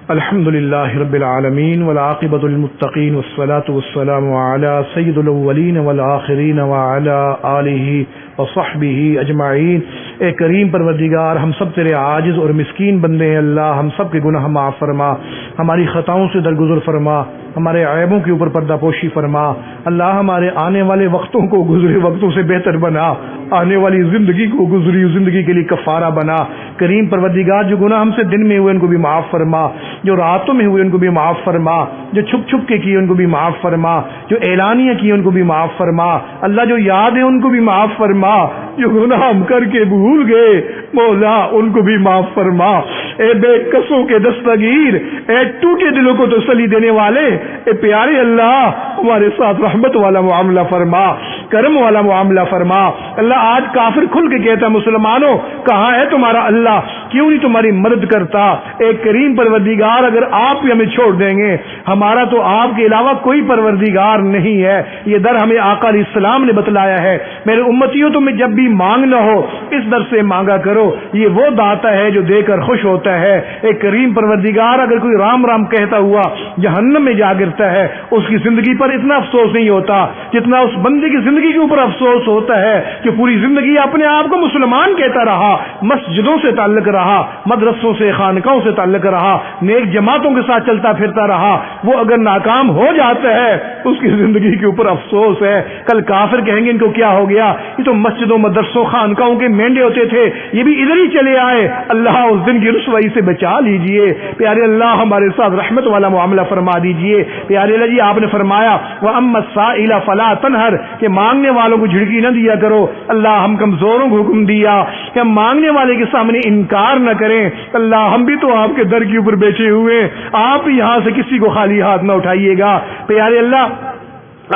الحمدللہ رب العالمین والعاقبۃ للمتقین والصلاۃ والسلام علی سید الاولین والآخرین وعلی آلہ وصحبہ اجمعین۔ اے کریم پروردگار، ہم سب تیرے عاجز اور مسکین بندے ہیں، اللہ ہم سب کے گناہ معاف فرما، ہماری خطاؤں سے درگزر فرما، ہمارے عیبوں کے اوپر پردہ پوشی فرما، اللہ ہمارے آنے والے وقتوں کو گزرے وقتوں سے بہتر بنا، آنے والی زندگی کو گزری زندگی کے لیے کفارہ بنا۔ کریم پروردگار، جو گناہ ہم سے دن میں ہوئے ان کو بھی معاف فرما، جو راتوں میں ہوئے ان کو بھی معاف فرما، جو چھپ چھپ کے کیے ان کو بھی معاف فرما، جو اعلانیہ کیے ان کو بھی معاف فرما، اللہ جو یاد ہے ان کو بھی معاف فرما، جو گناہ ہم کر کے بھول گئے مولا ان کو بھی معاف فرما۔ اے بے کسوں کے دستگیر، اے ٹوٹے دلوں کو تسلی دینے والے، اے پیارے اللہ ہمارے ساتھ رحمت والا معاملہ فرما، کرم والا معاملہ فرما۔ اللہ آج کافر کھل کے کہتا ہے مسلمانوں کہاں ہے تمہارا اللہ، کیوں نہیں تمہاری مدد کرتا؟ اے کریم پروردگار اگر آپ بھی ہمیں چھوڑ دیں گے، ہمارا تو آپ کے علاوہ کوئی پروردگار نہیں ہے۔ یہ در ہمیں آقا علیہ السلام نے بتلایا ہے، میرے امتیوں تمہیں جب بھی مانگنا ہو اس در سے مانگا کرو، یہ وہ داتا ہے جو دے کر خوش ہوتا ہے۔ اے کریم پروردگار اگر کوئی رام رام کہتا ہوا جہنم میں جا گرتا ہے، اس کی زندگی پر اتنا افسوس نہیں ہوتا جتنا اس بندے کی زندگی کے اوپر افسوس ہوتا ہے جو پوری زندگی اپنے آپ کو مسلمان کہتا رہا، مسجدوں سے تعلق رہا، مدرسوں سے خانقاہوں سے تعلق رہا، نیک جماعتوں کے ساتھ چلتا پھرتا رہا، وہ اگر ناکام ہو جاتا ہے اس کی زندگی کے اوپر افسوس ہے۔ کل کافر کہیں گے ان کو کیا ہو گیا، یہ تو مسجدوں مدرسوں خانقاہوں کے مینڈے ہوتے تھے، یہ بھی ادھر ہی چلے آئے۔ اللہ اس دن کی رسوائی سے بچا لیجئے پیارے اللہ، ہمارے ساتھ رحمت والا معاملہ فرما دیجئے پیارے اللہ جی۔ آپ نے فرمایا وَأَمَّا السَّائِلَ فَلَا تَنْهَرْ کہ مانگنے والوں کو جھڑکی نہ دیا کرو۔ اللہ ہم کمزوروں کو حکم دیا کہ ہم مانگنے والے کے سامنے انکار نہ کریں۔ اللہ ہم بھی تو آپ کے در کے اوپر بیٹھے ہوئے، آپ یہاں سے کسی کو خالی ہاتھ نہ اٹھائیے گا پیارے اللہ۔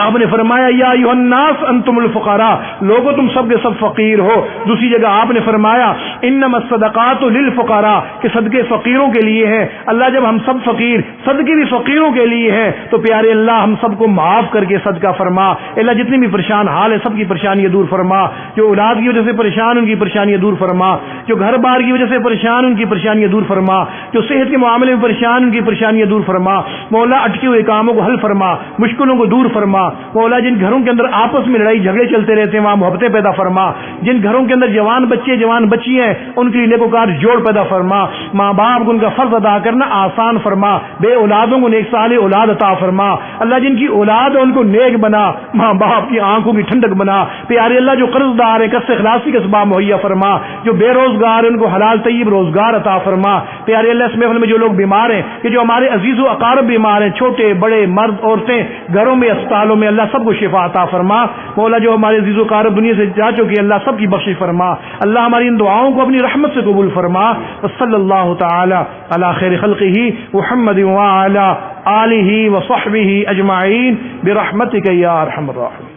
آپ نے فرمایا یا ایھا الناس انتم الفقراء، لوگوں تم سب کے سب فقیر ہو۔ دوسری جگہ آپ نے فرمایا انما الصدقات للفقراء کہ صدقے فقیروں کے لیے ہیں۔ اللہ جب ہم سب فقیر، صدقے بھی فقیروں کے لیے ہیں، تو پیارے اللہ ہم سب کو معاف کر کے صدقہ فرما۔ اللہ جتنی بھی پریشان حال ہے سب کی پریشانیاں دور فرما، جو اولاد کی وجہ سے پریشان ان کی پریشانیاں دور فرما، جو گھر بار کی وجہ سے پریشان ان کی پریشانیاں دور فرما، جو صحت کے معاملے میں پریشان ان کی پریشانیاں دور فرما۔ مولا اٹکے ہوئے کاموں کو حل فرما، مشکلوں کو دور فرما۔ مولا جن گھروں کے اندر آپس میں لڑائی جھگڑے چلتے رہتے ہیں وہاں محبتیں پیدا فرما، جن گھروں کے اندر جوان بچے جوان بچی ہیں ان کے لیے نیکوکار جوڑ پیدا فرما، ماں باپ کو ان کا فرض ادا کرنا آسان فرما، بے اولادوں کو نیک صالح اولاد عطا فرما۔ اللہ جن کی اولاد ہے ان کو نیک بنا، ماں باپ کی آنکھوں کی ٹھنڈک بنا پیارے اللہ۔ جو قرض دار ہے قسط اخلاصی کے اسباب مہیا فرما، جو بے روزگار ان کو حلال طیب روزگار عطا فرما پیارے اللہ۔ اس محفل میں جو لوگ بیمار ہیں، کہ جو ہمارے عزیز و اقارب بیمار ہیں، چھوٹے بڑے مرد عورتیں گھروں میں اسپتالوں میں، اللہ سب کو شفا عطا فرما۔ مولا جو ہمارے عزیز و اقارب دنیا سے جا چکے اللہ سب کی بخشش فرما۔ اللہ ہماری ان دعاؤں کو اپنی رحمت سے قبول فرما۔ صلی اللہ تعالی علی خیر خلقہ محمد وعلی آلہ وصحبہ اجمعین برحمتک یا ارحم الراحمین۔